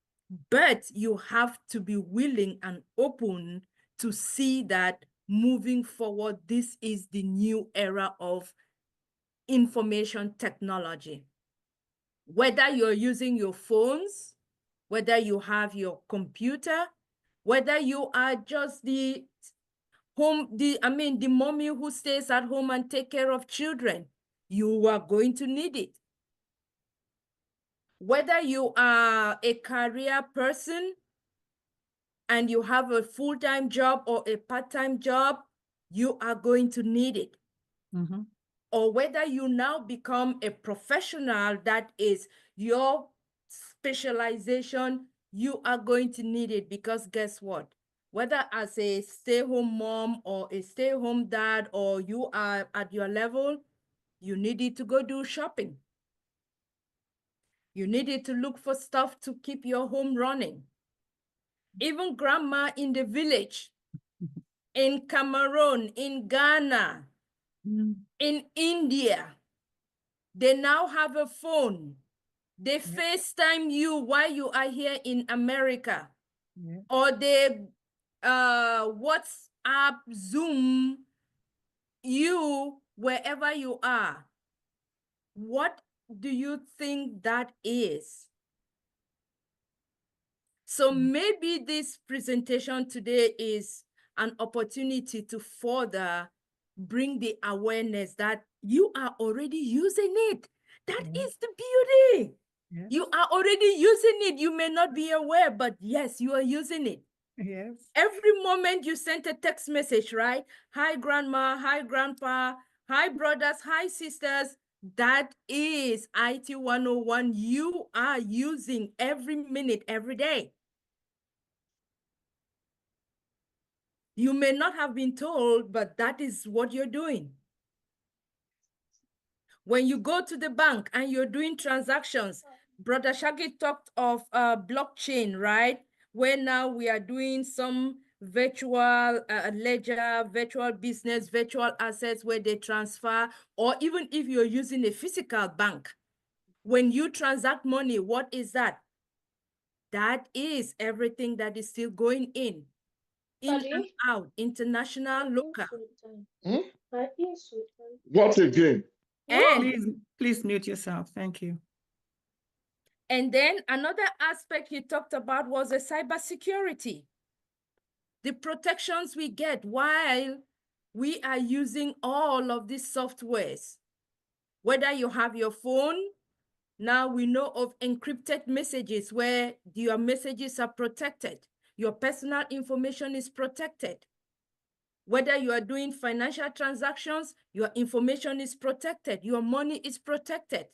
But you have to be willing and open to see that moving forward, this is the new era of information technology. Whether you're using your phones, whether you have your computer, whether you are just the mommy who stays at home and take care of children, you are going to need it. Whether you are a career person and you have a full-time job or a part-time job, you are going to need it. Mm-hmm. Or whether you now become a professional, that is your specialization, you are going to need it, because guess what? Whether as a stay-home mom or a stay-home dad, or you are at your level, you needed to go do shopping. You needed to look for stuff to keep your home running. Even grandma in the village, in Cameroon, in Ghana, in India, they now have a phone. They FaceTime you while you are here in America. Or they WhatsApp, Zoom you wherever you are. What do you think that is? So maybe this presentation today is an opportunity to further bring the awareness that you are already using it. That is the beauty. You are already using it. You may not be aware, but yes, you are using it. Yes. Every moment you send a text message, right? Hi, grandma. Hi, grandpa. Hi, brothers. Hi, sisters. That is IT 101. You are using every minute, every day. You may not have been told, but that is what you're doing. When you go to the bank and you're doing transactions, Brother Shaggy talked of blockchain, right? Where now we are doing some virtual ledger, virtual business, virtual assets where they transfer, or even if you're using a physical bank, when you transact money, what is that? That is everything that is still going in and out, international, local. What again? And Please mute yourself. Thank you. And then another aspect he talked about was the cybersecurity. The protections we get while we are using all of these softwares. Whether you have your phone, now we know of encrypted messages where your messages are protected. Your personal information is protected. Whether you are doing financial transactions, your information is protected. Your money is protected.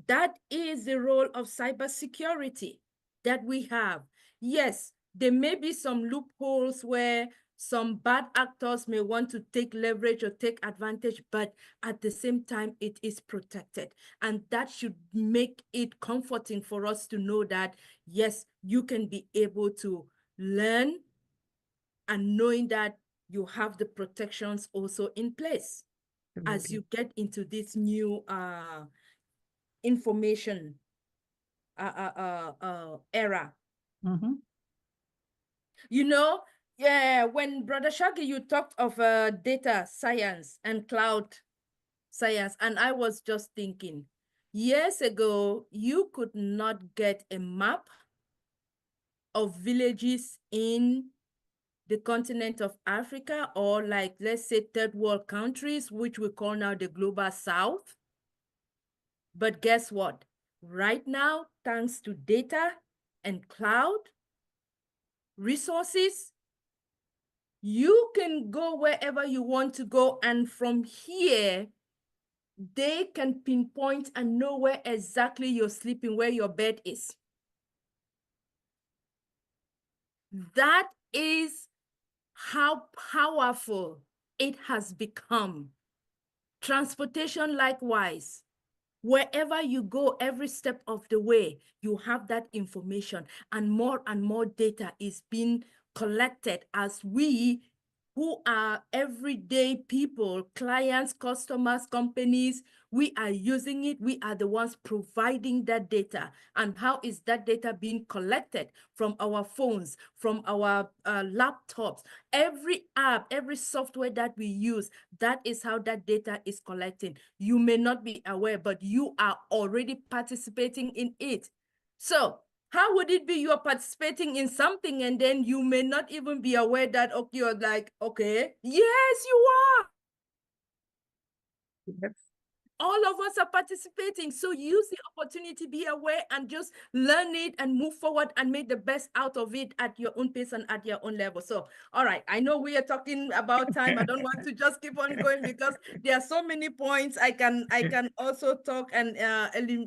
That is the role of cybersecurity that we have. Yes, there may be some loopholes where some bad actors may want to take leverage or take advantage, but at the same time, it is protected. And that should make it comforting for us to know that, yes, you can be able to learn and knowing that you have the protections also in place as you get into this new information era. Mm-hmm. You know, Yeah, when Brother Shaggy, you talked of data science and cloud science, and I was just thinking, years ago, you could not get a map of villages in the continent of Africa, or like, let's say, third world countries, which we call now the global south. But guess what? Right now, thanks to data and cloud resources, you can go wherever you want to go. And from here, they can pinpoint and know where exactly you're sleeping, where your bed is. That is how powerful it has become. Transportation, likewise. Wherever you go, every step of the way, you have that information, and more data is being collected as we, who are everyday people, clients, customers, companies, we are using it. We are the ones providing that data. And how is that data being collected? From our phones, from our laptops, every app, every software that we use, that is how that data is collecting. You may not be aware, but you are already participating in it. So how would it be you're participating in something and then you may not even be aware that, okay, you're like, okay, yes, you are. Yes. All of us are participating. So use the opportunity, be aware, and just learn it and move forward and make the best out of it at your own pace and at your own level. So, all right, I know we are talking about time. I don't want to just keep on going because there are so many points I can also talk and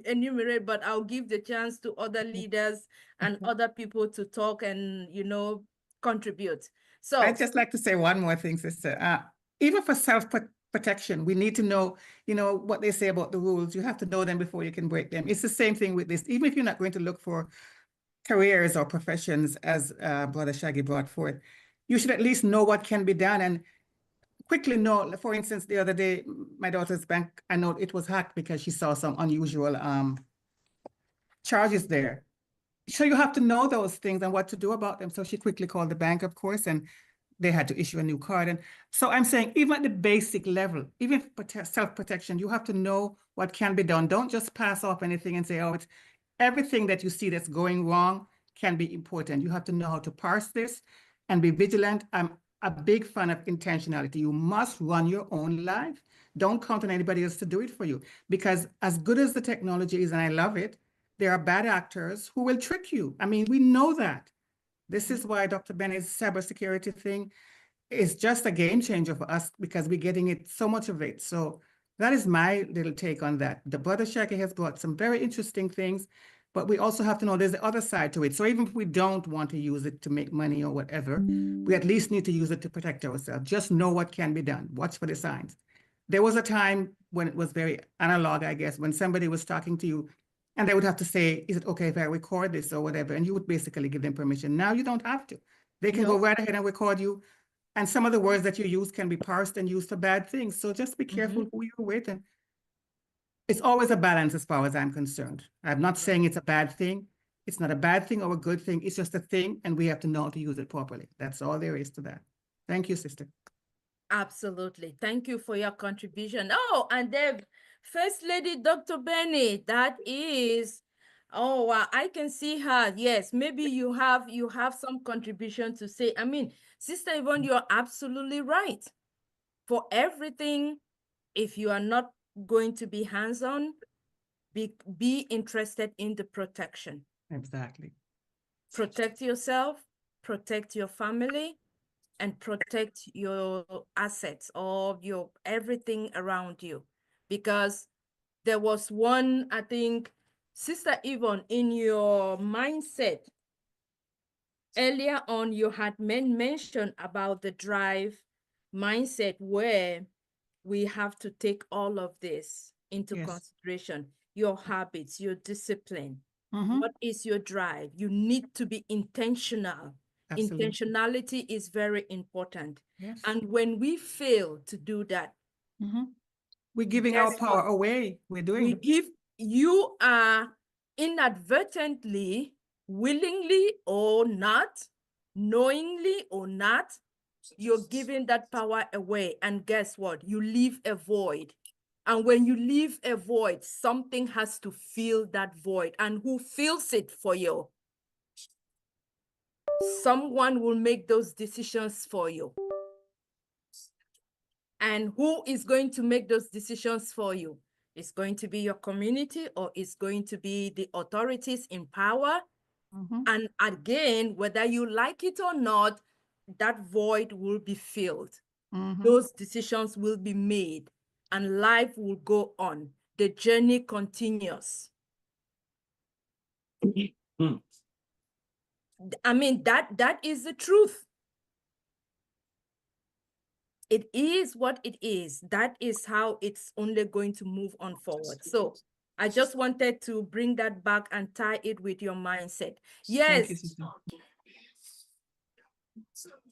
enumerate, but I'll give the chance to other leaders and other people to talk and, you know, contribute. So I'd just like to say one more thing, sister. Even for self-protection, we need to know, you know, what they say about the rules. You have to know them before you can break them. It's the same thing with this. Even if you're not going to look for careers or professions, as Brother Shaggy brought forth, you should at least know what can be done and quickly know. For instance, the other day, my daughter's bank, I know it was hacked because she saw some unusual charges there. So you have to know those things and what to do about them. So she quickly called the bank, of course, and they had to issue a new card. And so I'm saying, even at the basic level, even for self-protection, you have to know what can be done. Don't just pass off anything and say, oh, it's everything that you see that's going wrong can be important. You have to know how to parse this and be vigilant. I'm a big fan of intentionality. You must run your own life. Don't count on anybody else to do it for you. Because as good as the technology is, and I love it, there are bad actors who will trick you. I mean, we know that. This is why Dr. Bennett's cybersecurity thing is just a game changer for us, because we're getting it, so much of it. So that is my little take on that. The Brother Shaggy has brought some very interesting things, but we also have to know there's the other side to it. So even if we don't want to use it to make money or whatever, we at least need to use it to protect ourselves. Just know what can be done. Watch for the signs. There was a time when it was very analog, I guess, when somebody was talking to you and they would have to say, is it okay if I record this or whatever? And you would basically give them permission. Now you don't have to. They can go right ahead and record you. And some of the words that you use can be parsed and used for bad things. So just be careful who you're with. And it's always a balance as far as I'm concerned. I'm not saying it's a bad thing. It's not a bad thing or a good thing. It's just a thing, and we have to know how to use it properly. That's all there is to that. Thank you, sister. absolutely. Thank you for your contribution. Oh, and then First Lady Dr. Benny, that is, oh, wow, I can see her. Yes, maybe you have some contribution to say. I mean, Sister Yvonne, you're absolutely right. For everything, if you are not going to be hands-on, be interested in the protection. Exactly. Protect yourself, protect your family, and protect your assets or your everything around you. Because there was one, I think, Sister Yvonne, in your mindset, earlier on, you had mentioned about the drive mindset, where we have to take all of this into consideration. Your habits, your discipline. What is your drive? You need to be intentional. Absolutely. Intentionality is very important. Yes. And when we fail to do that, we're giving our power away. You are inadvertently, willingly or not, knowingly or not, you're giving that power away. And guess what? You leave a void. And when you leave a void, something has to fill that void. And who fills it for you? Someone will make those decisions for you. And who is going to make those decisions for you? It's going to be your community, or it's going to be the authorities in power. And again, whether you like it or not, that void will be filled. Those decisions will be made, and life will go on. The journey continues. I mean, that is the truth. It is what it is. That is how it's only going to move on forward. So I just wanted to bring that back and tie it with your mindset. Yes.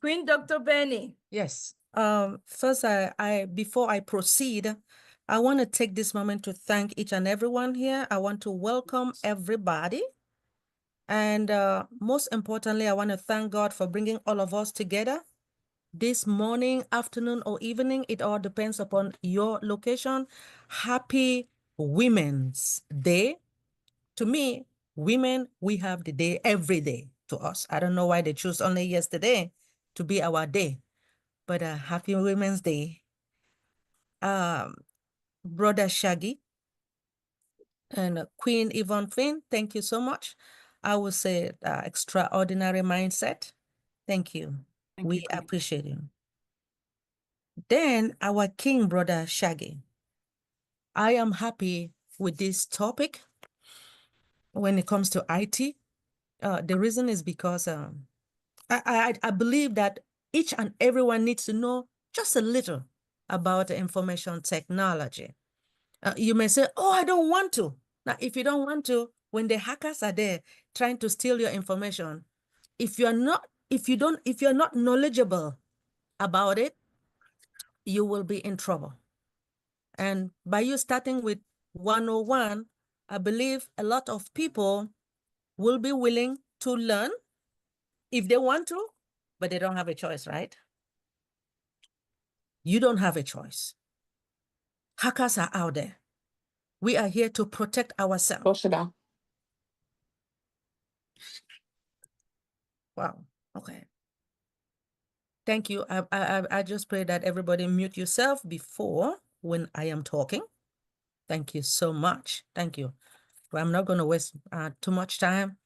Queen Dr. Benny. Yes. First, before I proceed, I want to take this moment to thank each and everyone here. I want to welcome everybody. And most importantly, I want to thank God for bringing all of us together this morning, afternoon, or evening. It all depends upon your location. Happy Women's Day. To me, women, we have the day every day to us. I don't know why they choose only yesterday to be our day, but happy Women's Day. Brother Shaggy and Queen Yvonne Finn, thank you so much. I would say extraordinary mindset. Thank you. We appreciate you. Then our King, Brother Shaggy. I am happy with this topic when it comes to IT. The reason is because I believe that each and everyone needs to know just a little about information technology. You may say, oh, I don't want to. Now, if you don't want to, when the hackers are there trying to steal your information, if you're not knowledgeable about it, you will be in trouble. And by you starting with 101, I believe a lot of people will be willing to learn if they want to, but they don't have a choice, right? You don't have a choice. Hackers are out there. We are here to protect ourselves. Wow. Okay. Thank you. I just pray that everybody mute yourself before when I am talking. Thank you so much. Thank you. Well, I'm not going to waste too much time.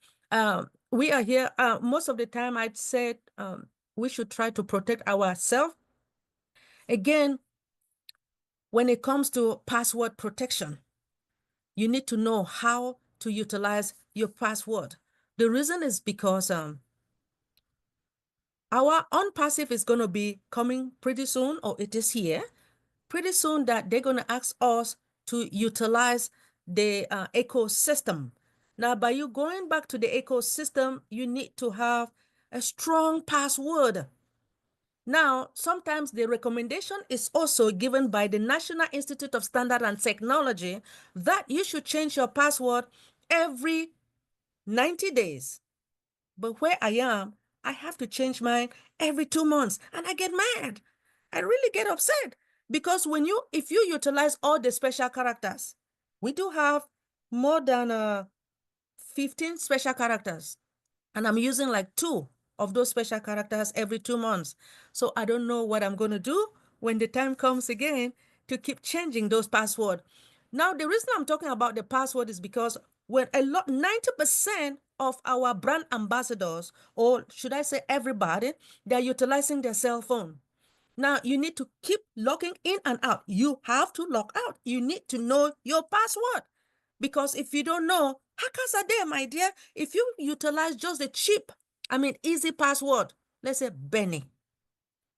We are here. Most of the time, I'd say we should try to protect ourselves. Again, when it comes to password protection, you need to know how to utilize your password. The reason is because our OnPassive is going to be coming pretty soon, or it is here pretty soon, that they're going to ask us to utilize the ecosystem. Now, by you going back to the ecosystem, you need to have a strong password. Now, sometimes the recommendation is also given by the National Institute of Standard and Technology that you should change your password every 90 days. But where I am, I have to change mine every 2 months, and I get mad. I really get upset because if you utilize all the special characters, we do have more than 15 special characters, and I'm using like 2 of those special characters every 2 months. So I don't know what I'm going to do when the time comes again to keep changing those passwords. Now, the reason I'm talking about the password is because when 90% of our brand ambassadors, or should I say everybody, they're utilizing their cell phone. Now, you need to keep logging in and out. You have to log out. You need to know your password. Because if you don't know, hackers are there, my dear. If you utilize just the cheap, easy password, let's say Benny,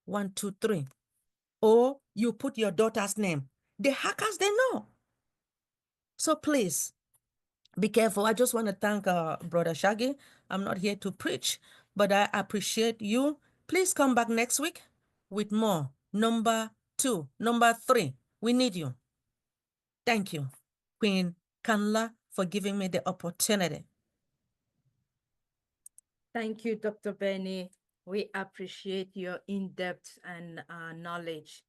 123, or you put your daughter's name, the hackers, they know. So please, be careful. I just want to thank Brother Shaggy. I'm not here to preach, but I appreciate you. Please come back next week with more. Number 2, number 3, we need you. Thank you, Queen Kanla, for giving me the opportunity. Thank you, Dr. Benny. We appreciate your in-depth and knowledge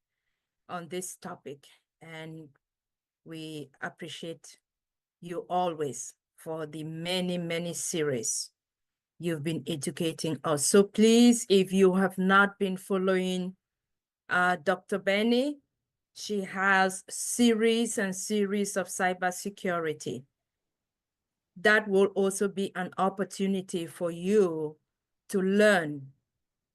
on this topic, and we appreciate you always for the many, many series you've been educating us. So please, if you have not been following Dr. Benny, she has series and series of cybersecurity. That will also be an opportunity for you to learn,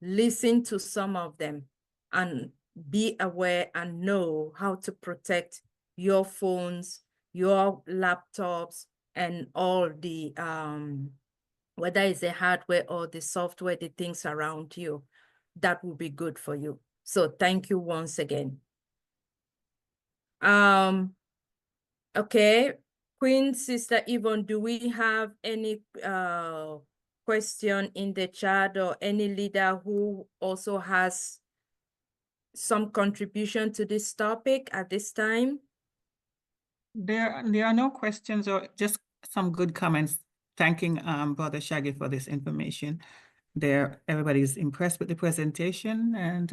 listen to some of them, and be aware and know how to protect your phones, your laptops, and all the, whether it's the hardware or the software, the things around you. That will be good for you. So thank you once again. Okay, Queen Sister Yvonne, do we have any question in the chat or any leader who also has some contribution to this topic at this time? There are no questions or just some good comments thanking Brother Shaggy for this information. Everybody's impressed with the presentation, and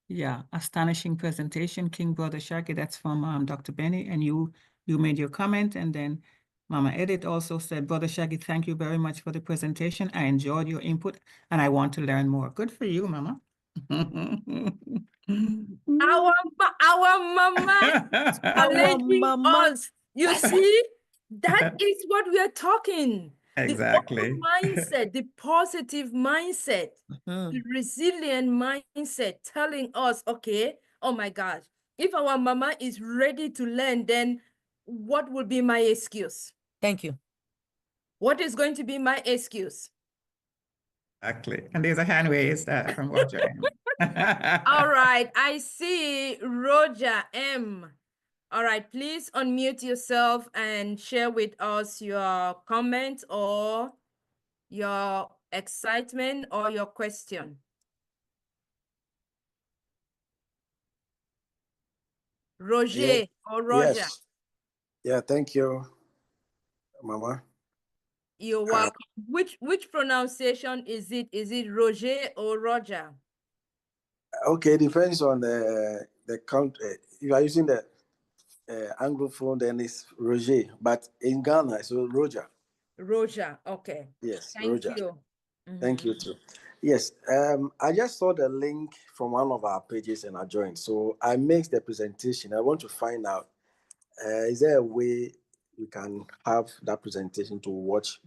yeah, astonishing presentation, King Brother Shaggy. That's from Dr. Benny, and you made your comment, and then Mama Edith also said, Brother Shaggy, thank you very much for the presentation. I enjoyed your input, and I want to learn more. Good for you, Mama. Our mama challenging us. You see, that is what we are talking. Exactly. The mindset, the positive mindset, the resilient mindset telling us, okay, oh my gosh, if our mama is ready to learn, then what will be my excuse? Thank you. What is going to be my excuse? Exactly. And there's a hand raised from Roger M. All right, I see Roger M. All right, please unmute yourself and share with us your comment or your excitement or your question. Roger Yeah. or Roger. Yes. Yeah, thank you, Mama. You're welcome. Which pronunciation is it? Is it Roger or Roger? Okay, depends on the count. If you are using the Anglophone, then it's Roger. But in Ghana, it's Roger. Roger, okay. Yes, Thank Roger. you. Thank you too. Yes, I just saw the link from one of our pages and I joined. So I mixed the presentation. I want to find out, is there a way we can have that presentation to watch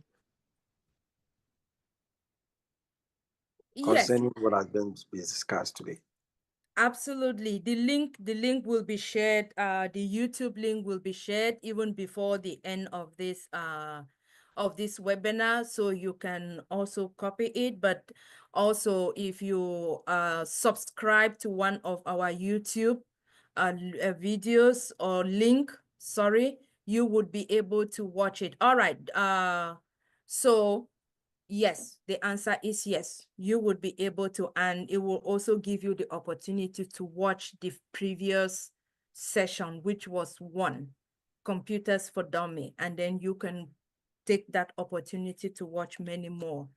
concerning what has been discussed today? Absolutely. The link will be shared. The YouTube link will be shared even before the end of this webinar, so you can also copy it. But also, if you subscribe to one of our YouTube videos or link, sorry, you would be able to watch it. All right. So yes, the answer is yes. You would be able to, and it will also give you the opportunity to watch the previous session, which was one, Computers for Dummy, and then you can take that opportunity to watch many more.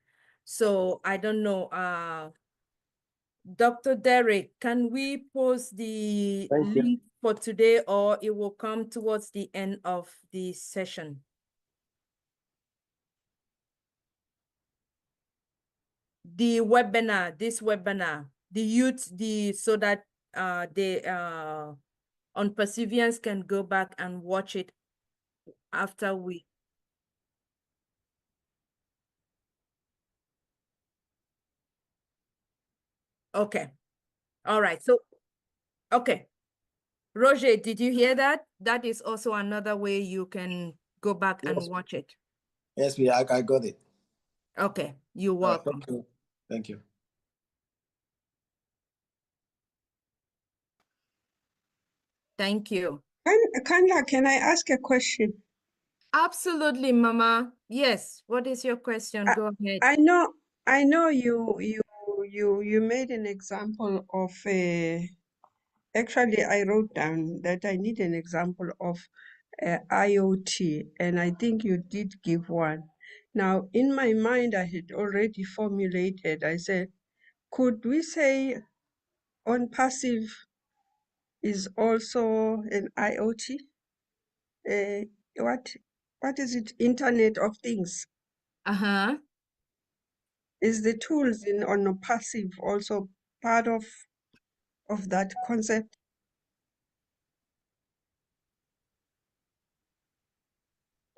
So I don't know, Dr. Derek, can we post the link for today, or it will come towards the end of the session? The webinar, this webinar, the youth, so that they on Perseverance can go back and watch it after we. Okay. All right. So, okay. Roger, did you hear that? That is also another way you can go back and watch it. Yes, I got it. Okay. You're welcome. Thank you. Thank you. Thank you. Kanda, can I ask a question? Absolutely, Mama. Yes. What is your question? Go ahead. I know you made an example of actually I wrote down that I need an example of IoT, and I think you did give one. Now, in my mind, I had already formulated, I said, Could we say on passive is also an IoT? Uh, what is it? Internet of Things. Uh-huh. Is the tools in on a passive also part of that concept?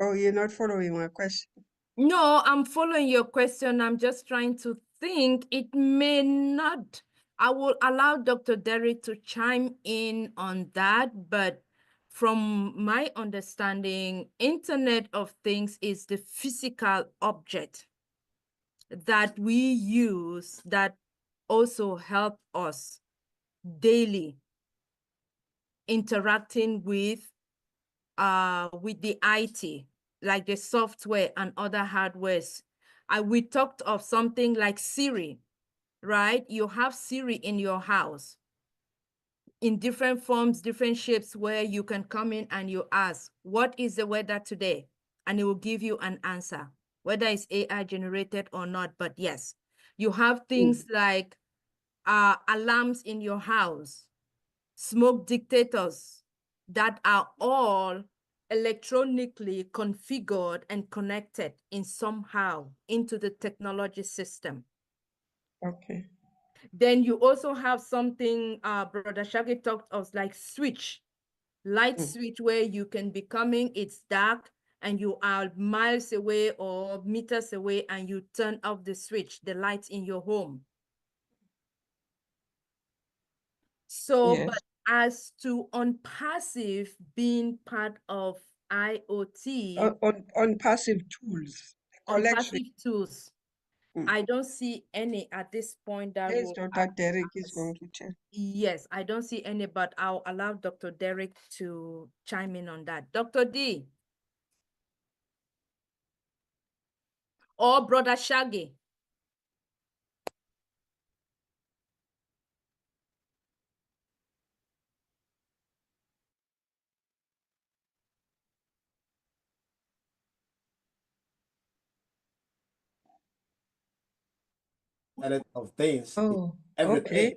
Oh, you're not following my question. No, I'm following your question. I'm just trying to think. It may not. I will allow Dr. Derek to chime in on that, but from my understanding, Internet of Things is the physical object that we use that also help us daily interacting with the IT, like the software and other hardwares. We talked of something like Siri, right? You have Siri in your house in different forms, different shapes, where you can come in and you ask, what is the weather today? And it will give you an answer, whether it's AI generated or not. But yes, you have things like alarms in your house, smoke detectors that are all electronically configured and connected in somehow into the technology system. Okay. Then you also have something Brother Shaggy talked of, like light switch, where you can be coming, it's dark, and you are miles away or meters away, and you turn off the switch, the lights in your home. So, Yes. but as to on passive being part of IoT, On passive tools, on collection. passive tools, I don't see any at this point that Yes, will Dr. Derek is going to tell. Yes, I don't see any, but I'll allow Dr. Derek to chime in on that. Dr. D. Or Brother Shaggy. Internet of Things. Oh, Everything.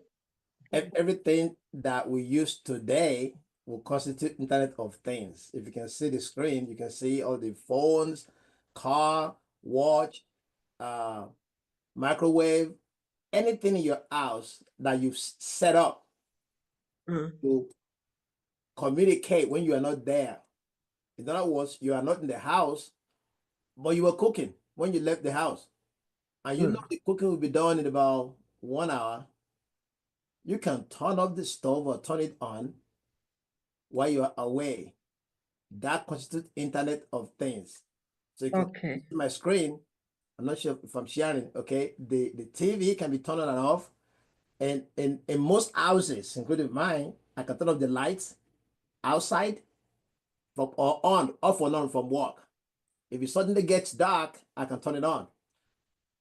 okay. Everything that we use today will constitute Internet of Things. If you can see the screen, you can see all the phones, car, watch, microwave, anything in your house that you've set up to communicate when you are not there. In other words, you are not in the house, but you were cooking when you left the house. And you know the cooking will be done in about 1 hour. You can turn off the stove or turn it on while you are away. That constitutes Internet of Things. So you can see my screen. I'm not sure if I'm sharing. Okay, the TV can be turned on and off, and in most houses, including mine, I can turn off the lights outside from or on, off or on from work. If it suddenly gets dark, I can turn it on,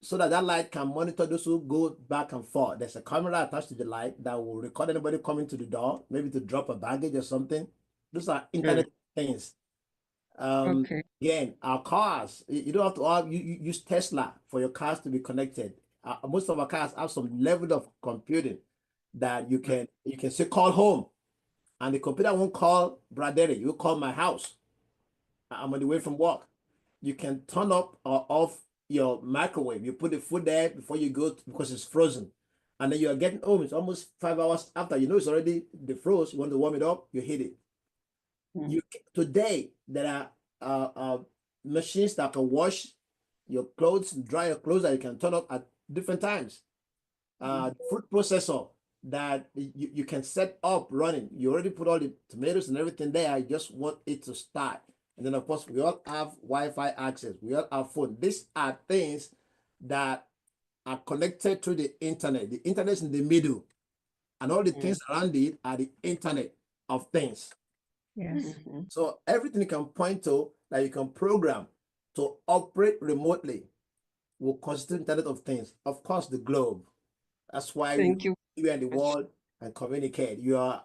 so that that light can monitor those who go back and forth. There's a camera attached to the light that will record anybody coming to the door, maybe to drop a baggage or something. Those are Internet things. Again, our cars, you don't have to you use Tesla for your cars to be connected. Most of our cars have some level of computing that you can say call home, and the computer won't call Bradley. You call my house. I'm on the way from work. You can turn up or off your microwave. You put the food there before you go because it's frozen, and then you are getting home. It's almost 5 hours after. You know it's already defrost. You want to warm it up. You hit it. Today there are machines that can wash your clothes, dry your clothes, that you can turn up at different times. Food processor that you can set up running. You already put all the tomatoes and everything there. You just want it to start. And then of course we all have Wi-Fi access. We all have phone. These are things that are connected to the internet. The internet is in the middle, and all the things around it are the Internet of Things. Yes. So everything you can point to that you can program to operate remotely will constitute Internet of Things. Of course, the globe. That's why we are in the world and communicate. You are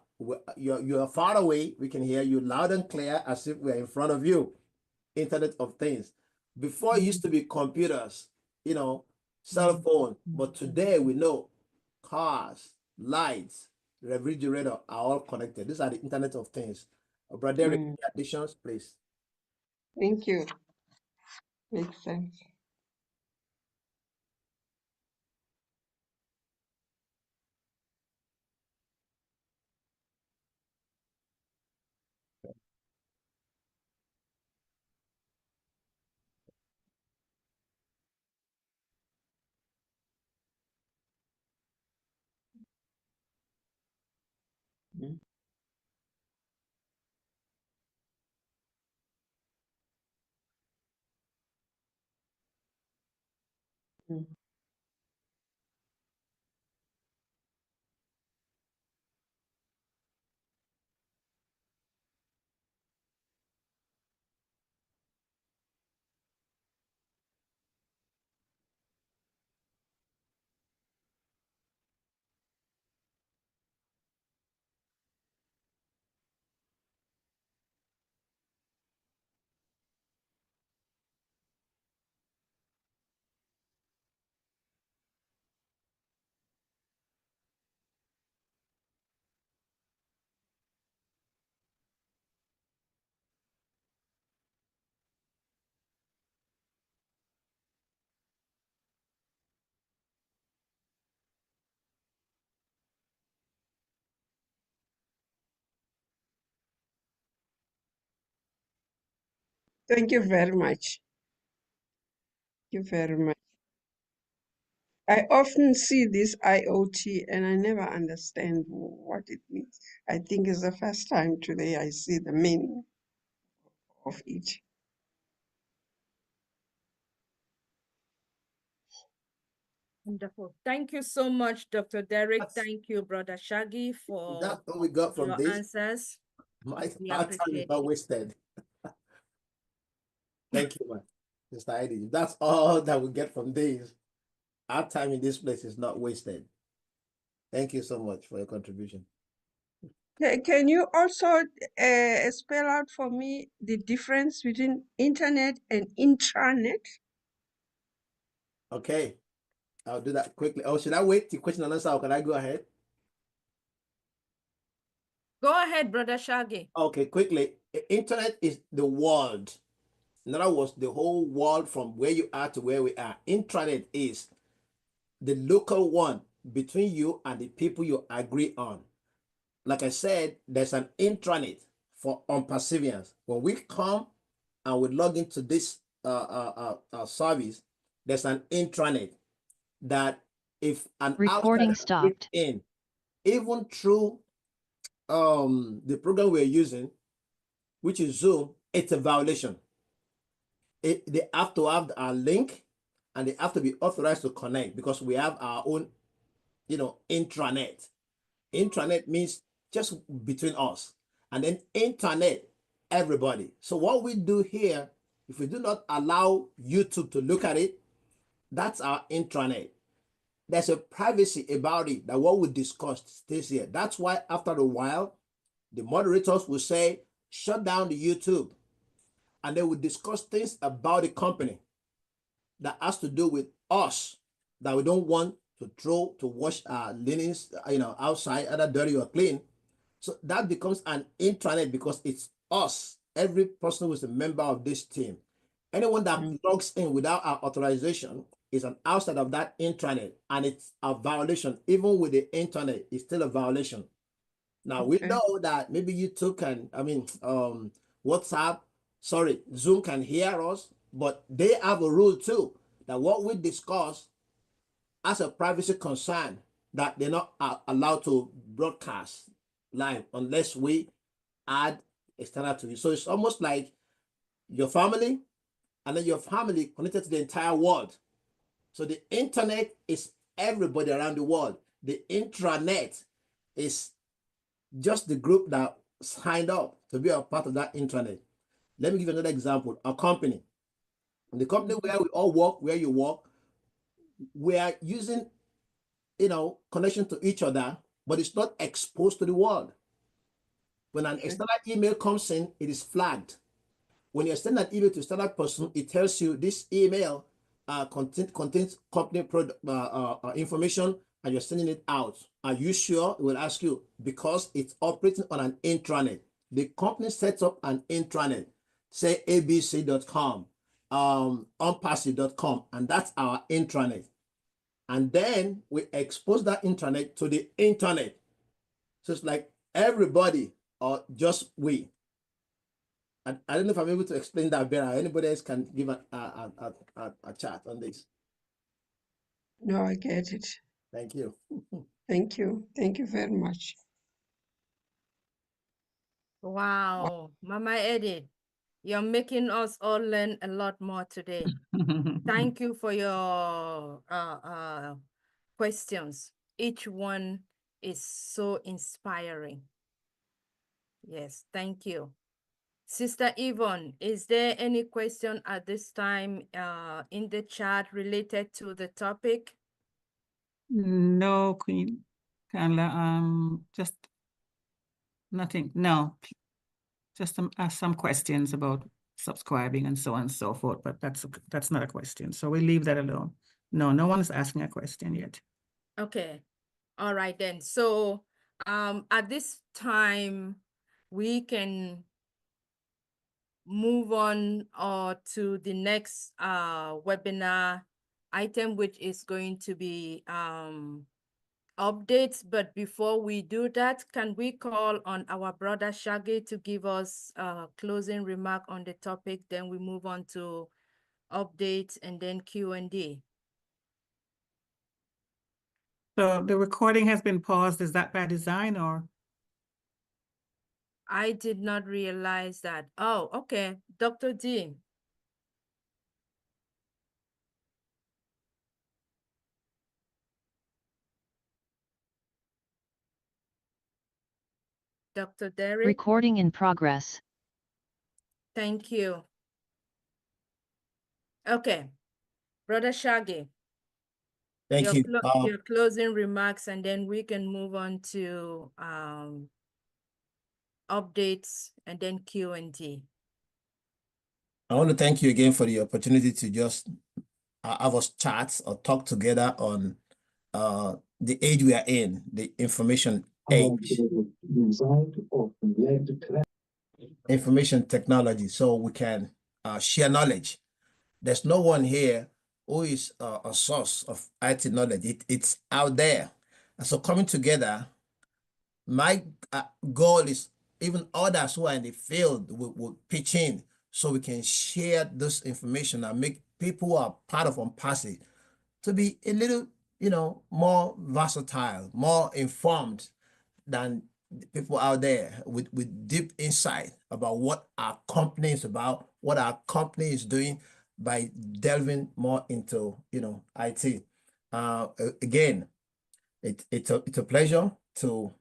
far away. We can hear you loud and clear as if we're in front of you. Internet of Things. Before it used to be computers, cell phone. But today we know cars, lights, refrigerator are all connected. These are the Internet of Things. Brother, any additions, please? Thank you. Makes sense. Mm. Mm. Thank you very much. Thank you very much. I often see this IoT and I never understand what it means. I think it's the first time today I see the meaning of it. Wonderful. Thank you so much, Dr. Derek. Thank you, Brother Shaggy, for That's what we got from your this. answers. We Our time is appreciate not it. wasted. Thank you, man. Mr. Eddie. That's all that we get from this. Our time in this place is not wasted. Thank you so much for your contribution. Can you also spell out for me the difference between internet and intranet? Okay, I'll do that quickly. Oh, should I wait till question and answer or can I go ahead? Go ahead, Brother Shaggy. Okay, quickly. Internet is the world. In other words, the whole world from where you are to where we are. Intranet is the local one between you and the people you agree on. Like I said, there's an intranet for unperseverance. When we come and we log into this service, there's an intranet that if an Recording outsider stopped. in, even through the program we're using, which is Zoom, it's a violation. They have to have our link and they have to be authorized to connect because we have our own, intranet. Intranet means just between us, and then internet, everybody. So what we do here, if we do not allow YouTube to look at it, that's our intranet. There's a privacy about it that what we discussed stays here. That's why after a while, the moderators will say, shut down the YouTube. And they will discuss things about the company that has to do with us that we don't want to wash our linens, outside, either dirty or clean. So that becomes an intranet because it's us, every person who is a member of this team. Anyone that logs in without our authorization is an outside of that intranet, and it's a violation. Even with the internet, it's still a violation. Now we know that maybe YouTube can, WhatsApp, Zoom can hear us, but they have a rule too that what we discuss as a privacy concern that they're not allowed to broadcast live unless we add external to it. So it's almost like your family and then your family connected to the entire world. So the internet is everybody around the world. The intranet is just the group that signed up to be a part of that intranet. Let me give you another example. A company. The company where we all work, where you work, we are using, connection to each other, but it's not exposed to the world. When an external email comes in, it is flagged. When you send an email to a standard person, it tells you this email contains company product information and you're sending it out. Are you sure? It will ask you, because it's operating on an intranet. The company sets up an intranet, say abc.com, onpassive.com, and that's our intranet. And then we expose that intranet to the internet. So it's like everybody or just we. I don't know if I'm able to explain that better. Anybody else can give a chat on this. No, I get it. Thank you. Thank you. Thank you very much. Wow, Mama Edith, you're making us all learn a lot more today. Thank you for your questions. Each one is so inspiring. Yes, thank you. Sister Yvonne, is there any question at this time in the chat related to the topic? No, Queen Carla, just nothing. No, just ask some questions about subscribing and so on and so forth, but that's not a question. So we leave that alone. No, no one is asking a question yet. Okay. All right then. So at this time, we can move on to the next webinar item, which is going to be updates. But before we do that, can we call on our brother Shaggy to give us a closing remark on the topic? Then we move on to updates and then Q&A. So the recording has been paused. Is that by design or? I did not realize that. Oh, okay. Dr. D. Dr. Derek. Recording in progress. Thank you. Okay. Brother Shaggy. Thank you. Your closing remarks, and then we can move on to updates and then Q&A. I want to thank you again for the opportunity to just have us chat or talk together on the age we are in, the information age, information technology, so we can share knowledge. There's no one here who is a source of IT knowledge. It's out there. And so coming together, my goal is even others who are in the field will pitch in so we can share this information and make people who are part of ONPASSIVE to be a little, more versatile, more informed than the people out there with deep insight about what our company is about, what our company is doing by delving more into, IT. Again, it's a pleasure to,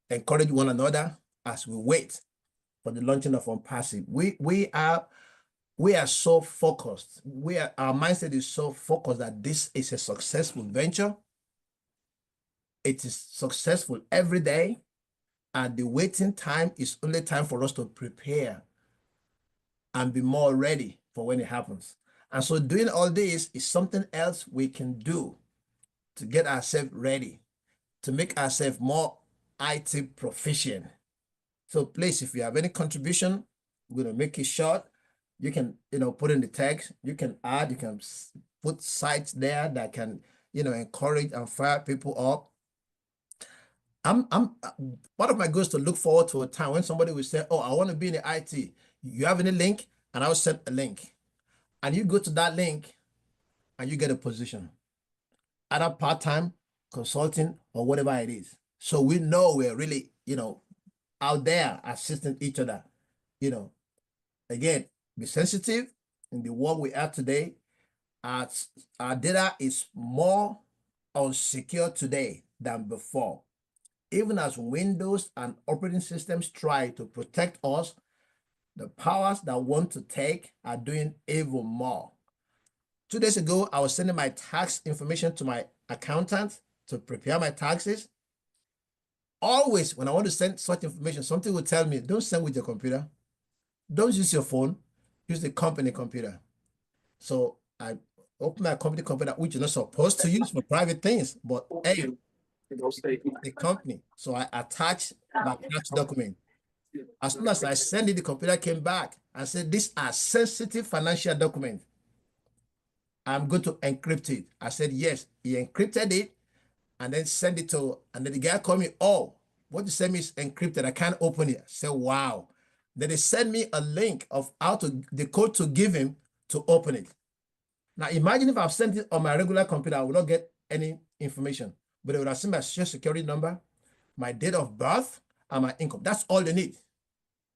encourage one another as we wait for the launching of ONPASSIVE. We are so focused. Our mindset is so focused that this is a successful venture. It is successful every day, and the waiting time is only time for us to prepare and be more ready for when it happens. And so doing all this is something else we can do to get ourselves ready, to make ourselves more IT proficient. So please, if you have any contribution, we're going to make it short. You can, put in the text, you can add, you can put sites there that can, encourage and fire people up. One of my goals to look forward to a time when somebody will say, oh, I want to be in the IT. You have any link? And I'll send a link. And you go to that link and you get a position. Either part-time, consulting, or whatever it is. So we know we're really, out there assisting each other. Again, be sensitive in the world we are today. Our data is more unsecure today than before. Even as Windows and operating systems try to protect us, the powers that want to take are doing even more. 2 days ago, I was sending my tax information to my accountant to prepare my taxes. Always, when I want to send such information, something will tell me, don't send with your computer. Don't use your phone, use the company computer. So I open my company computer, which you're not supposed to use for private things, but hey, the company. So I attached my tax document. As soon as I sent it, the computer came back and said, these are sensitive financial documents. I'm going to encrypt it. I said, yes. He encrypted it and then sent it to, and then the guy called me, oh, what you sent me is encrypted. I can't open it. I said, wow. Then they sent me a link of how to, the code to give him to open it. Now, imagine if I've sent it on my regular computer, I would not get any information, but they would have seen my social security number, my date of birth, and my income. That's all they need.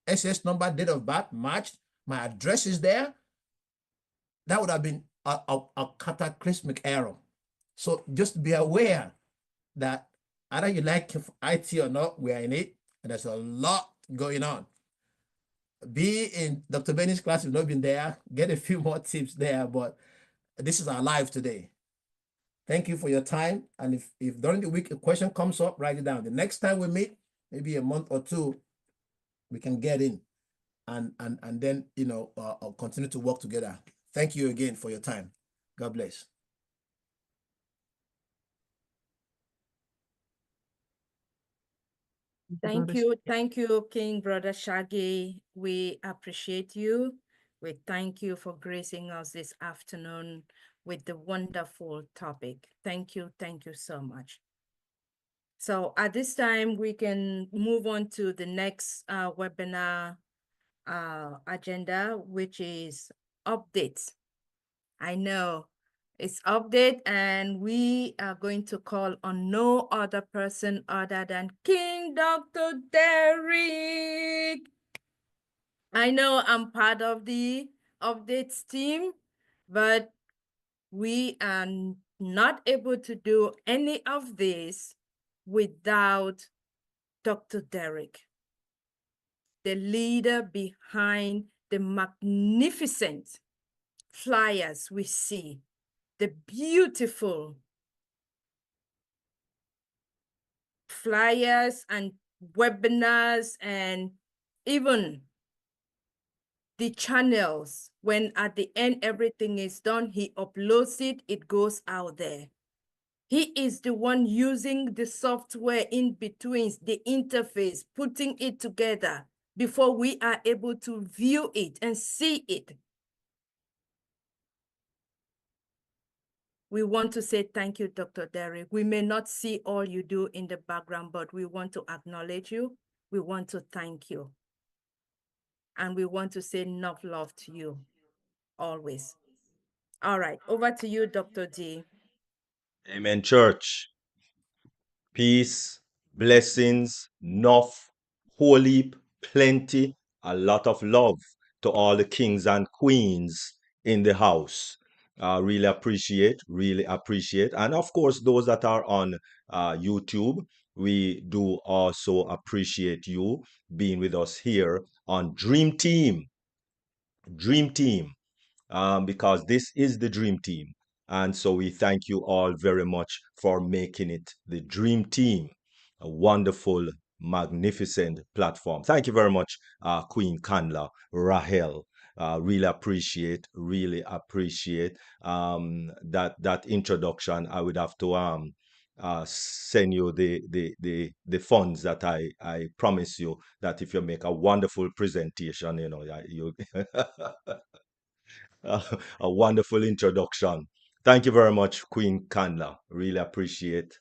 SS number, date of birth, matched, my address is there. That would have been a cataclysmic error. So just be aware that either you like IT or not, we are in it, and there's a lot going on. Be in Dr. Benny's class, you've not been there, get a few more tips there, but this is our live today. Thank you for your time. And if during the week a question comes up, write it down. The next time we meet, maybe a month or two, we can get in and then, you know, continue to work together. Thank you again for your time. God bless. Thank you, King Brother Shaggy. We appreciate you. We thank you for gracing us this afternoon with the wonderful topic. Thank you so much. So at this time, we can move on to the next webinar agenda, which is updates. I know it's update, and we are going to call on no other person other than King Dr. Derek. I know I'm part of the updates team, but we are not able to do any of this without Dr. Derek, the leader behind the magnificent flyers we see, the beautiful flyers and webinars, and even the channels. When at the end everything is done, he uploads it, it goes out there. He is the one using the software in between, the interface, putting it together before we are able to view it and see it. We want to say thank you, Dr. Derek. We may not see all you do in the background, but we want to acknowledge you. We want to thank you. And we want to say enough love to you always. All right, over to you, Dr. D. Amen, church. Peace, blessings, enough, holy, plenty, a lot of love to all the kings and queens in the house. Really appreciate. And of course, those that are on YouTube, we do also appreciate you being with us here on Dream Team. Because this is the Dream Team. And so we thank you all very much for making it the Dream Team, a wonderful, magnificent platform. Thank you very much, Queen Kanla, Rahel. Really appreciate that introduction. I would have to send you the funds that I promise you that if you make a wonderful presentation, you know, you a wonderful introduction. Thank you very much, Queen Kanla. Really appreciate.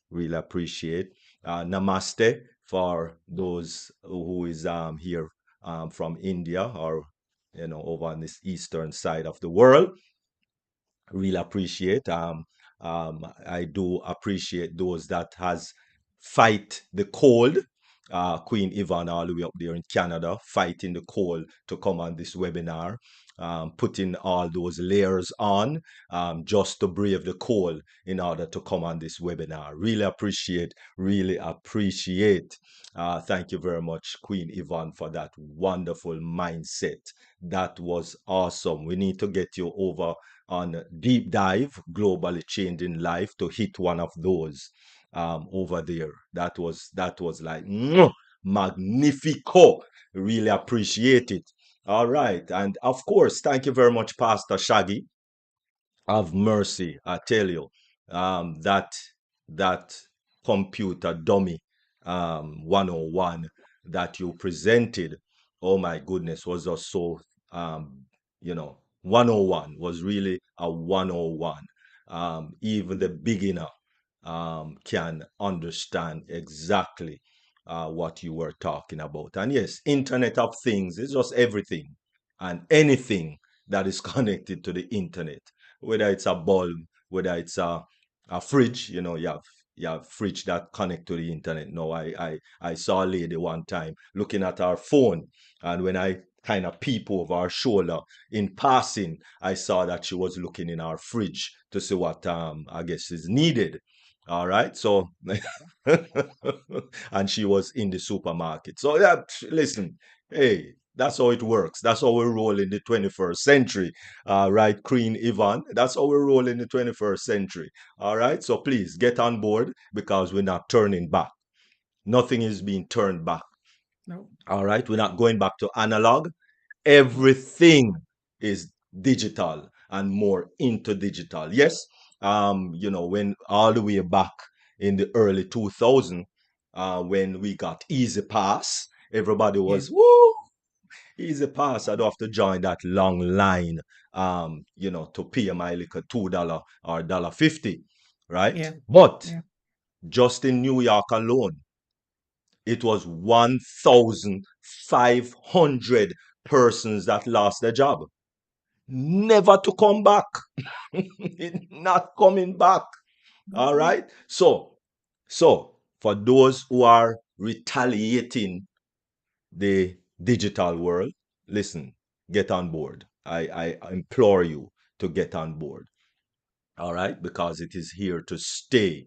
Namaste for those who is here from India or over on this eastern side of the world. Really appreciate. I do appreciate those that has fight the cold. Queen Yvonne all the way up there in Canada, fighting the cold to come on this webinar, putting all those layers on just to brave the cold in order to come on this webinar. Really appreciate. Thank you very much, Queen Yvonne, for that wonderful mindset. That was awesome. We need to get you over on Deep Dive, Globally Changing Life, to hit one of those over there. That was like magnifico. Really appreciate it. All right. And of course, thank you very much, Pastor Shaggy, Have mercy, I tell you. That computer dummy 101 that you presented, oh my goodness, was just so 101 was really a 101. Even the beginner can understand exactly what you were talking about. And yes, Internet of Things is just everything and anything that is connected to the internet, whether it's a bulb, whether it's a fridge, you have fridge that connect to the internet. No, I saw a lady one time looking at her phone, and when I kind of peep over her shoulder in passing, I saw that she was looking in her fridge to see what I guess is needed. All right, so and she was in the supermarket. So yeah, listen, hey, that's how it works. That's how we roll in the 21st century. Right, Queen Yvonne? That's how we roll in the 21st century. All right, so please get on board because we're not turning back. Nothing is being turned back. No. All right, we're not going back to analog. Everything is digital and more into digital. Yes, when all the way back in the early 2000s, when we got Easy Pass, everybody was, woo, Easy Pass. I don't have to join that long line, to pay my little $2 or $1.50, right? Yeah. But Yeah. just in New York alone, it was 1,500 persons that lost their job. Never to come back. Not coming back. All right. So for those who are retaliating the digital world, listen, get on board. I implore you to get on board. All right, because it is here to stay.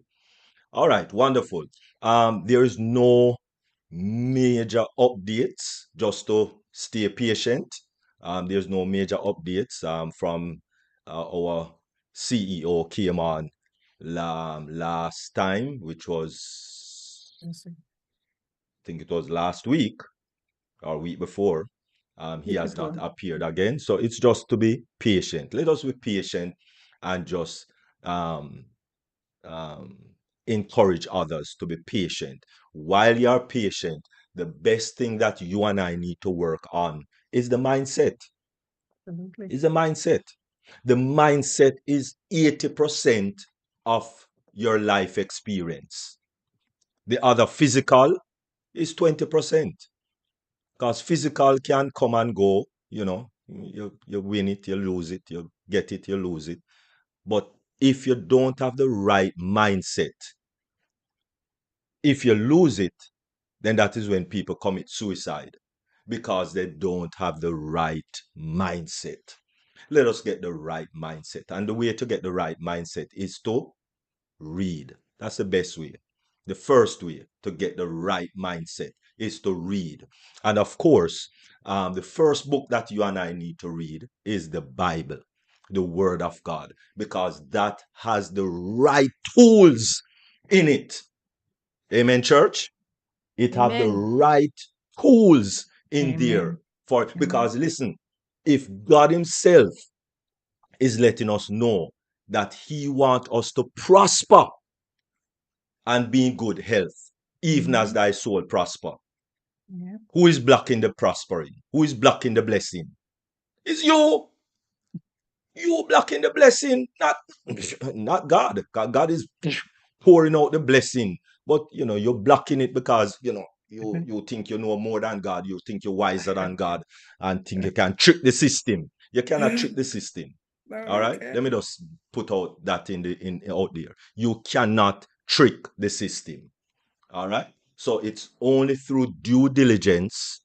All right, wonderful. There is no major updates, just to stay patient. There's no major updates from our CEO came on last time, which was, I think it was last week or week before. He has not appeared again. So it's just to be patient. Let us be patient and just um, um, encourage others to be patient. While you're patient, the best thing that you and I need to work on is the mindset. Absolutely. Is the mindset. The mindset is 80% of your life experience. The other physical is 20%. Because physical can come and go, you win it, you lose it, you get it, you lose it. But if you don't have the right mindset, if you lose it, then that is when people commit suicide because they don't have the right mindset. Let us get the right mindset. And the way to get the right mindset is to read. That's the best way. The first way to get the right mindset is to read. And of course, the first book that you and I need to read is the Bible, the Word of God, because that has the right tools in it. Amen, church? It have the Amen. right tools in Amen. there for, because listen, if God himself is letting us know that he wants us to prosper and be in good health, even as thy soul prosper. Yeah. Who is blocking the prospering? Who is blocking the blessing? It's you. You blocking the blessing, not God. God is pouring out the blessing, but you're blocking it because you think you know more than God. You think you're wiser than God, and think you can trick the system. You cannot trick the system. All right. Let me just put out that in out there. You cannot trick the system. All right. So it's only through due diligence,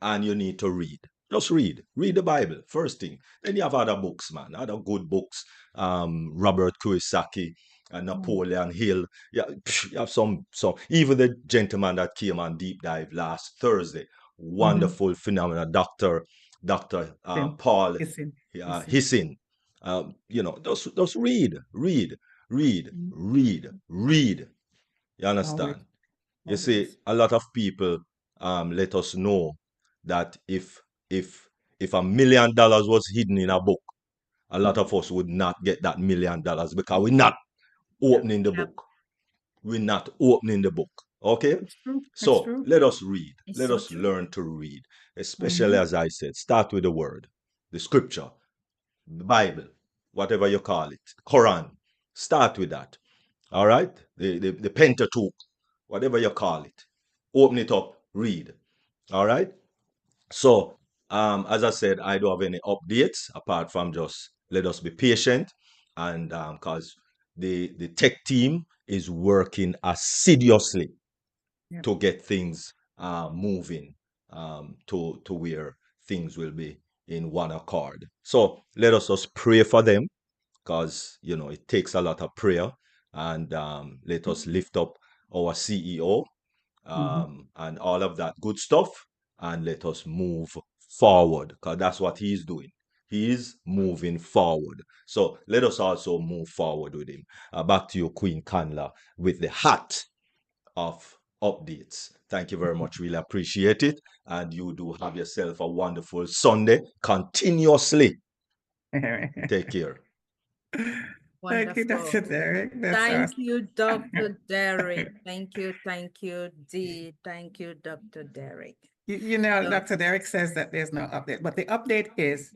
and you need to read. Just read. Read the Bible, first thing. Then you have other books, man. Other good books. Robert Kiyosaki and Napoleon Hill. Yeah, you have some. Even the gentleman that came on Deep Dive last Thursday. Wonderful, phenomenal Dr. Paul Hissin. Just read. You understand? You see, a lot of people let us know that if $1 million was hidden in a book, a lot of us would not get that $1 million because we're not opening the book. We're not opening the book. Okay? It's true. It's So true. let us read. It's Let so us true. learn to read, especially as I said, start with the word, the scripture, the Bible, whatever you call it, Quran. Start with that. All right? The Pentateuch, whatever you call it. Open it up, read. All right? So, as I said, I don't have any updates apart from just let us be patient, and because the tech team is working assiduously to get things moving to where things will be in one accord. So let us just pray for them, because it takes a lot of prayer, and let us lift up our CEO and all of that good stuff, and let us move forward, because that's what he's doing. He is moving forward. So let us also move forward with him. Back to you, Queen Kanla, with the hat of updates. Thank you very much. Really appreciate it. And you do have yourself a wonderful Sunday continuously. Take care. Thank you, Wonderful. Dr. Derek. That's Thank awesome. you, Dr. Derek. Thank you, Dee. Thank you, Dr. Derek. You know, So- Dr. Derek says that there's no update, but the update is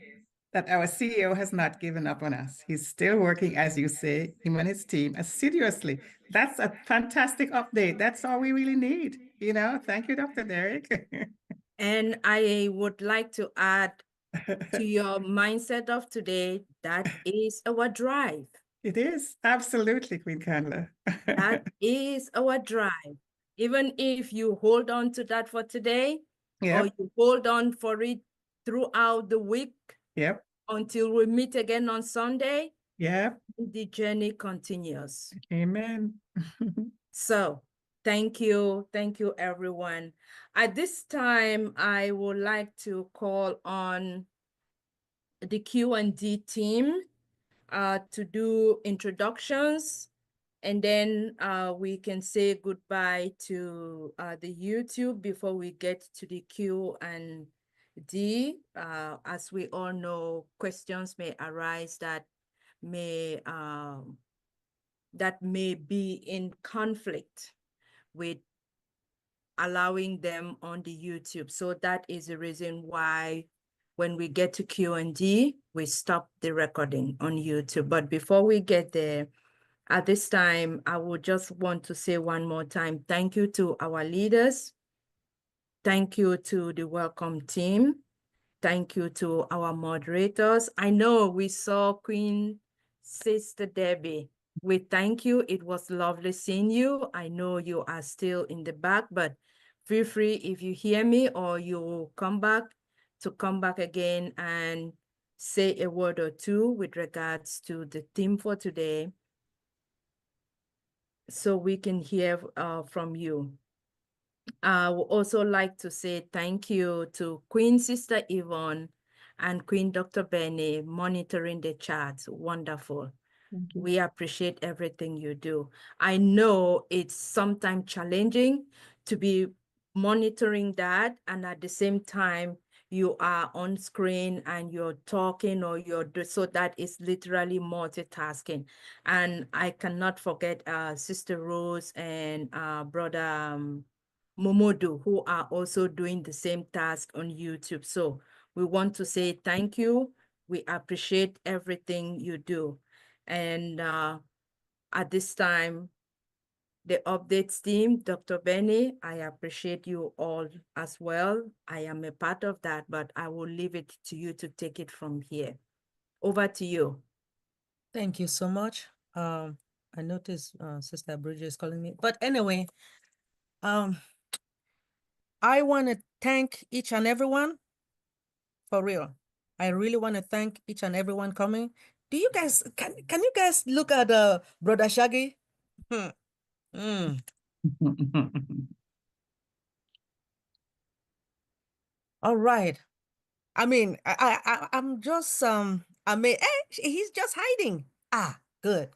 that our CEO has not given up on us. He's still working, as you say, him and his team assiduously. That's a fantastic update. That's all we really need. Thank you, Dr. Derek. And I would like to add to your mindset of today, that is our drive. It is, absolutely, Queen Candler. That is our drive. Even if you hold on to that for today, or Yep. you hold on for it throughout the week, Yep. until we meet again on Sunday, Yep. the journey continues. Amen. So thank you, everyone. At this time, I would like to call on the Q&D team to do introductions, and then we can say goodbye to the YouTube before we get to the Q&D. As we all know, questions may arise that may be in conflict with allowing them on the YouTube. So that is the reason why when we get to Q&D, we stop the recording on YouTube. But before we get there, at this time, I would just want to say one more time, thank you to our leaders. Thank you to the welcome team. Thank you to our moderators. I know we saw Queen Sister Debbie. We thank you. It was lovely seeing you. I know you are still in the back, but feel free, if you hear me or you come back, to come back again and say a word or two with regards to the theme for today, so we can hear from you. I would also like to say thank you to Queen Sister Yvonne and Queen Dr. Benny monitoring the charts. Wonderful. We appreciate everything you do. I know it's sometimes challenging to be monitoring that, and at the same time, you are on screen and you're talking, or so that is literally multitasking. And I cannot forget Sister Rose and Brother Momodu, who are also doing the same task on YouTube. So we want to say thank you. We appreciate everything you do. And at this time, the updates team, Dr. Benny, I appreciate you all as well. I am a part of that, but I will leave it to you to take it from here. Over to you. Thank you so much. I noticed Sister Bridget is calling me. But anyway, I want to thank each and everyone, for real. I really want to thank each and everyone coming. Do you guys, can you guys look at Brother Shaggy? All right. I mean, I'm just I mean, he's just hiding. Ah, good.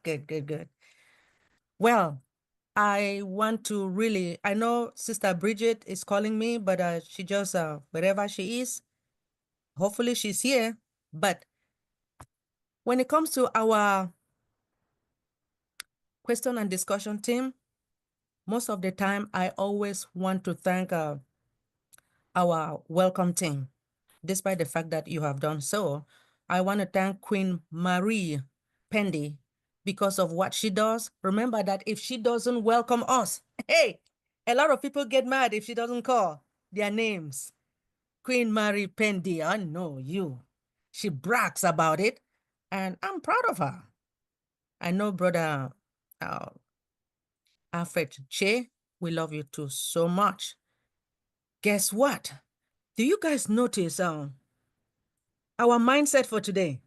Well, I want to really, I know Sister Bridget is calling me, but she just wherever she is, hopefully she's here. But When it comes to our question and discussion team, most of the time, I always want to thank our welcome team. Despite the fact that you have done so, I want to thank Queen Marie Pendy because of what she does. Remember that if she doesn't welcome us, hey, a lot of people get mad if she doesn't call their names. Queen Marie Pendy, I know you. She brags about it, and I'm proud of her. I know Brother Alfred Che, we love you too so much. Guess what? Do you guys notice our mindset for today?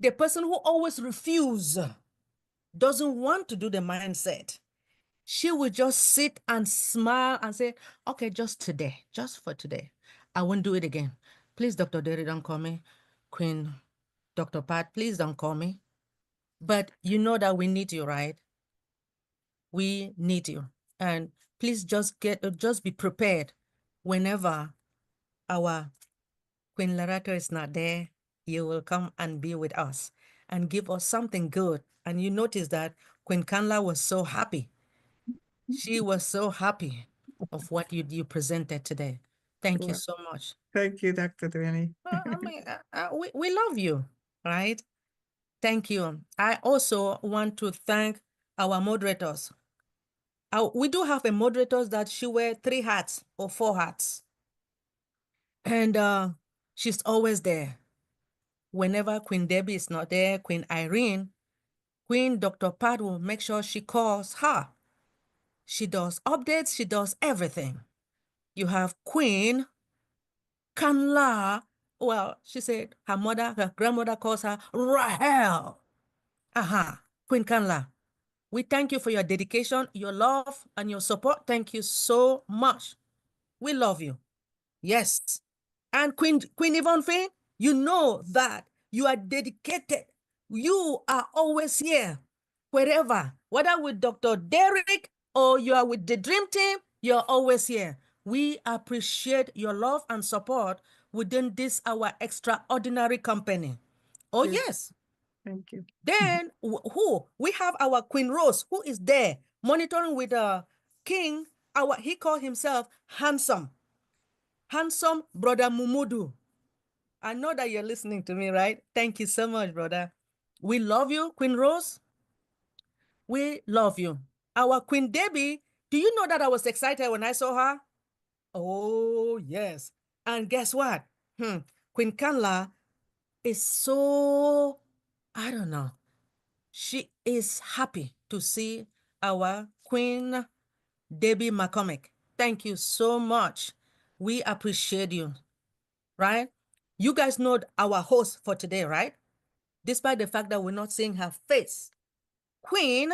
The person who always refuses doesn't want to do the mindset. She will just sit and smile and say, okay, just today, just for today. I won't do it again. Please, Dr. Derry, don't call me. Queen Dr. Pat, please don't call me. But you know that we need you, right? We need you. And please just be prepared whenever our Queen Lerato is not there, you will come and be with us and give us something good. And you notice that Queen Kanla was so happy. She was so happy of what you presented today. Thank you so much. Thank you, Dr. Dwayne. I mean, we love you, right? Thank you. I also want to thank our moderators. We do have a moderators that she wear 3 hats or 4 hats. And she's always there. Whenever Queen Debbie is not there, Queen Irene, Queen Dr. Pat will make sure she calls her. She does updates, she does everything. You have Queen Kanla. Well, she said her grandmother calls her Rahel. Queen Kanla. We thank you for your dedication, your love, and your support. Thank you so much. We love you. Yes. And Queen Yvonne Finn, you know that you are dedicated. You are always here, wherever, whether with Dr. Derek or you are with the Dream Team, you're always here. We appreciate your love and support within this, our extraordinary company. Oh, yes. Thank you. Then who? We have our Queen Rose, who is there monitoring with King. He called himself Handsome Brother Mumudu. I know that you're listening to me, right? Thank you so much, brother. We love you, Queen Rose. We love you. Our Queen Debbie, do you know that I was excited when I saw her? Oh, yes. And guess what? Queen Kanla is so, I don't know. She is happy to see our Queen Debbie McCormick. Thank you so much. We appreciate you, right? You guys know our host for today, right? Despite the fact that we're not seeing her face. Queen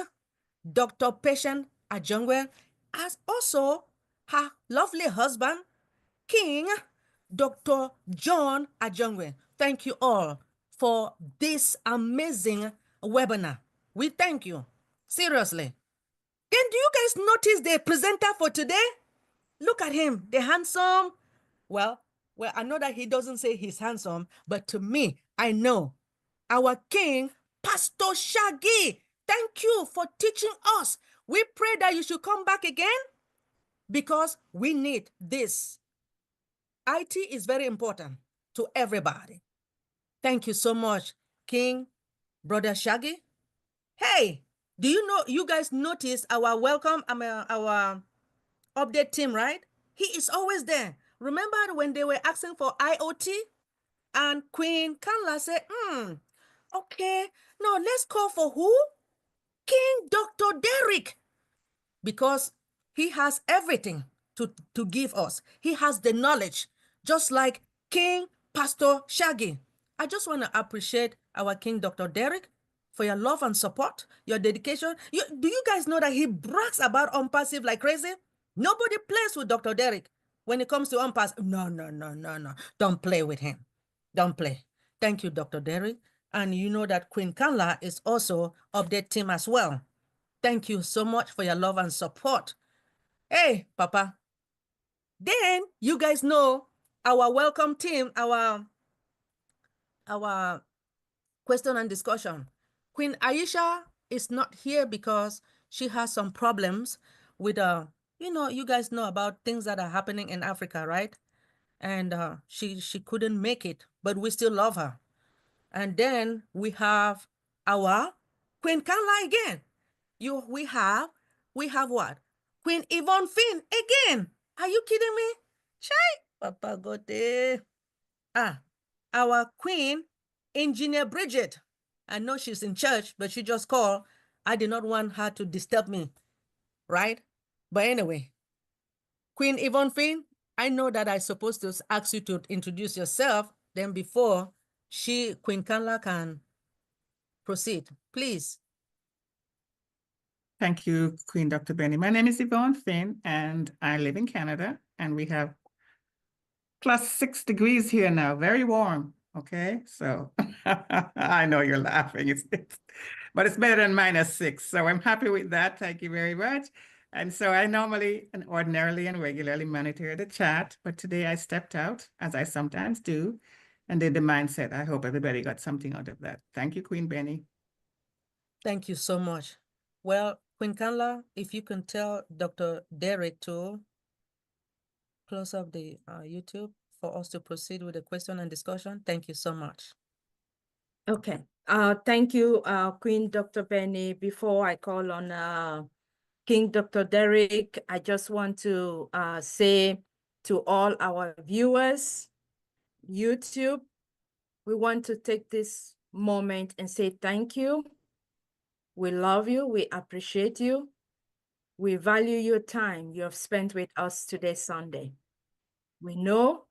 Dr. Patient Ajongwen, as also her lovely husband, King Dr. John Ajongwen. Thank you all for this amazing webinar. We thank you. Seriously. Then do you guys notice the presenter for today? Look at him, the handsome. Well, I know that he doesn't say he's handsome, but to me, I know our King, Pastor Shaggy. Thank you for teaching us. We pray that you should come back again because we need this. IT is very important to everybody. Thank you so much, King, Brother Shaggy. Hey, do you know, you guys notice our welcome, our update team, right? He is always there. Remember when they were asking for IoT? And Queen Kanla said, okay, now let's call for who? King Dr. Derek. Because he has everything to give us. He has the knowledge, just like King Pastor Shaggy. I just want to appreciate our King Dr. Derek for your love and support, your dedication. Do you guys know that he brags about Unpassive like crazy? Nobody plays with Dr. Derek when it comes to Unpassive. No. Don't play with him. Don't play. Thank you, Dr. Derek. And you know that Queen Kanla is also update team as well. Thank you so much for your love and support. Hey, Papa. Then you guys know our welcome team, our question and discussion. Queen Aisha is not here because she has some problems with, you guys know about things that are happening in Africa, right? And she couldn't make it, but we still love her. And then we have our Queen Carla again. We have what? Queen Yvonne Finn again. Are you kidding me? Chai, Papa Gote. Our Queen Engineer Bridget. I know she's in church, but she just called. I did not want her to disturb me, right? But anyway, Queen Yvonne Finn, I know that I'm supposed to ask you to introduce yourself, then before Queen Carla can proceed. Please. Thank you, Queen Dr. Benny. My name is Yvonne Finn, and I live in Canada, and we have +6 degrees here now, very warm, okay? So I know you're laughing, but it's better than -6, so I'm happy with that. Thank you very much. And so I normally and ordinarily and regularly monitor the chat, but today I stepped out, as I sometimes do, and did the mindset. I hope everybody got something out of that. Thank you, Queen Benny. Thank you so much. Well, Queen Carla, if you can tell Dr. Derek to close up the YouTube for us to proceed with the question and discussion. Thank you so much. Okay. Thank you, Queen Dr. Benny. Before I call on King Dr. Derek, I just want to say to all our viewers, YouTube, we want to take this moment and say thank you. We love you. We appreciate you. We value your time you have spent with us today, Sunday. We know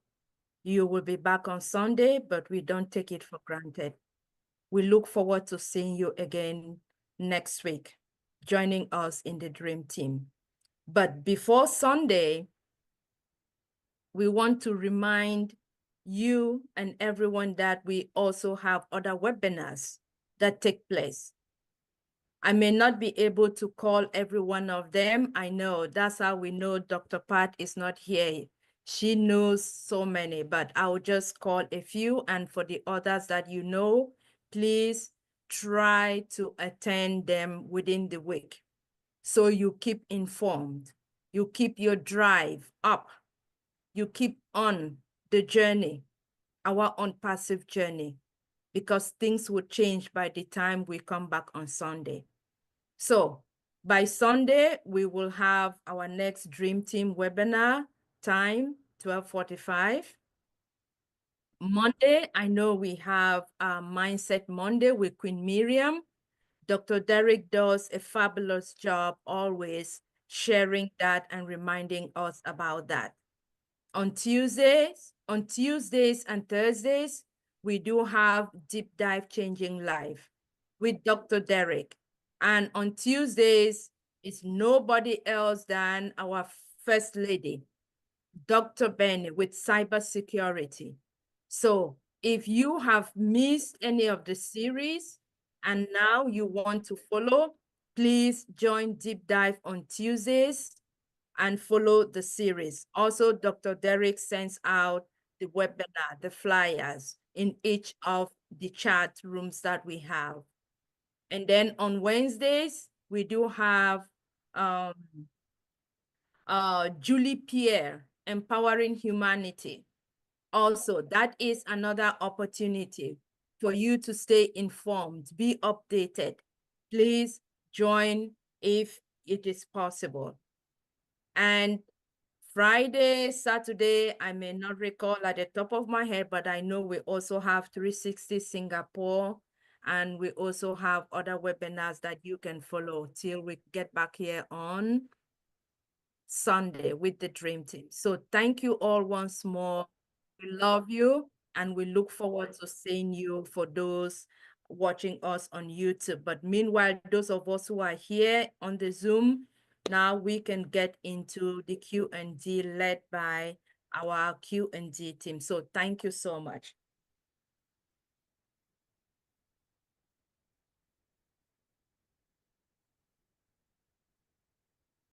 you will be back on Sunday, but we don't take it for granted. We look forward to seeing you again next week, joining us in the Dream Team. But before Sunday, we want to remind you and everyone that we also have other webinars that take place. I may not be able to call every one of them. I know that's how we know Dr. Pat is not here. She knows so many, but I'll just call a few. And for the others that you know, please try to attend them within the week. So you keep informed, you keep your drive up, you keep on the journey, our own passive journey, because things will change by the time we come back on Sunday. So by Sunday, we will have our next Dream Team webinar time, 12:45. Monday, I know we have Mindset Monday with Queen Miriam. Dr. Derek does a fabulous job always sharing that and reminding us about that. On Tuesdays and Thursdays, we do have Deep Dive Changing Life with Dr. Derek. And on Tuesdays, it's nobody else than our First Lady, Dr. Benny, with cybersecurity. So if you have missed any of the series and now you want to follow, please join Deep Dive on Tuesdays and follow the series. Also, Dr. Derek sends out the webinar, the flyers in each of the chat rooms that we have. And then on Wednesdays, we do have Julie Pierre, Empowering Humanity. Also, that is another opportunity for you to stay informed, be updated. Please join if it is possible. And Friday, Saturday, I may not recall at the top of my head, but I know we also have 360 Singapore, and we also have other webinars that you can follow till we get back here on Sunday with the Dream Team. So thank you all once more. We love you, and we look forward to seeing you for those watching us on YouTube. But meanwhile, those of us who are here on the Zoom, now we can get into the Q&D led by our Q&D team. So thank you so much.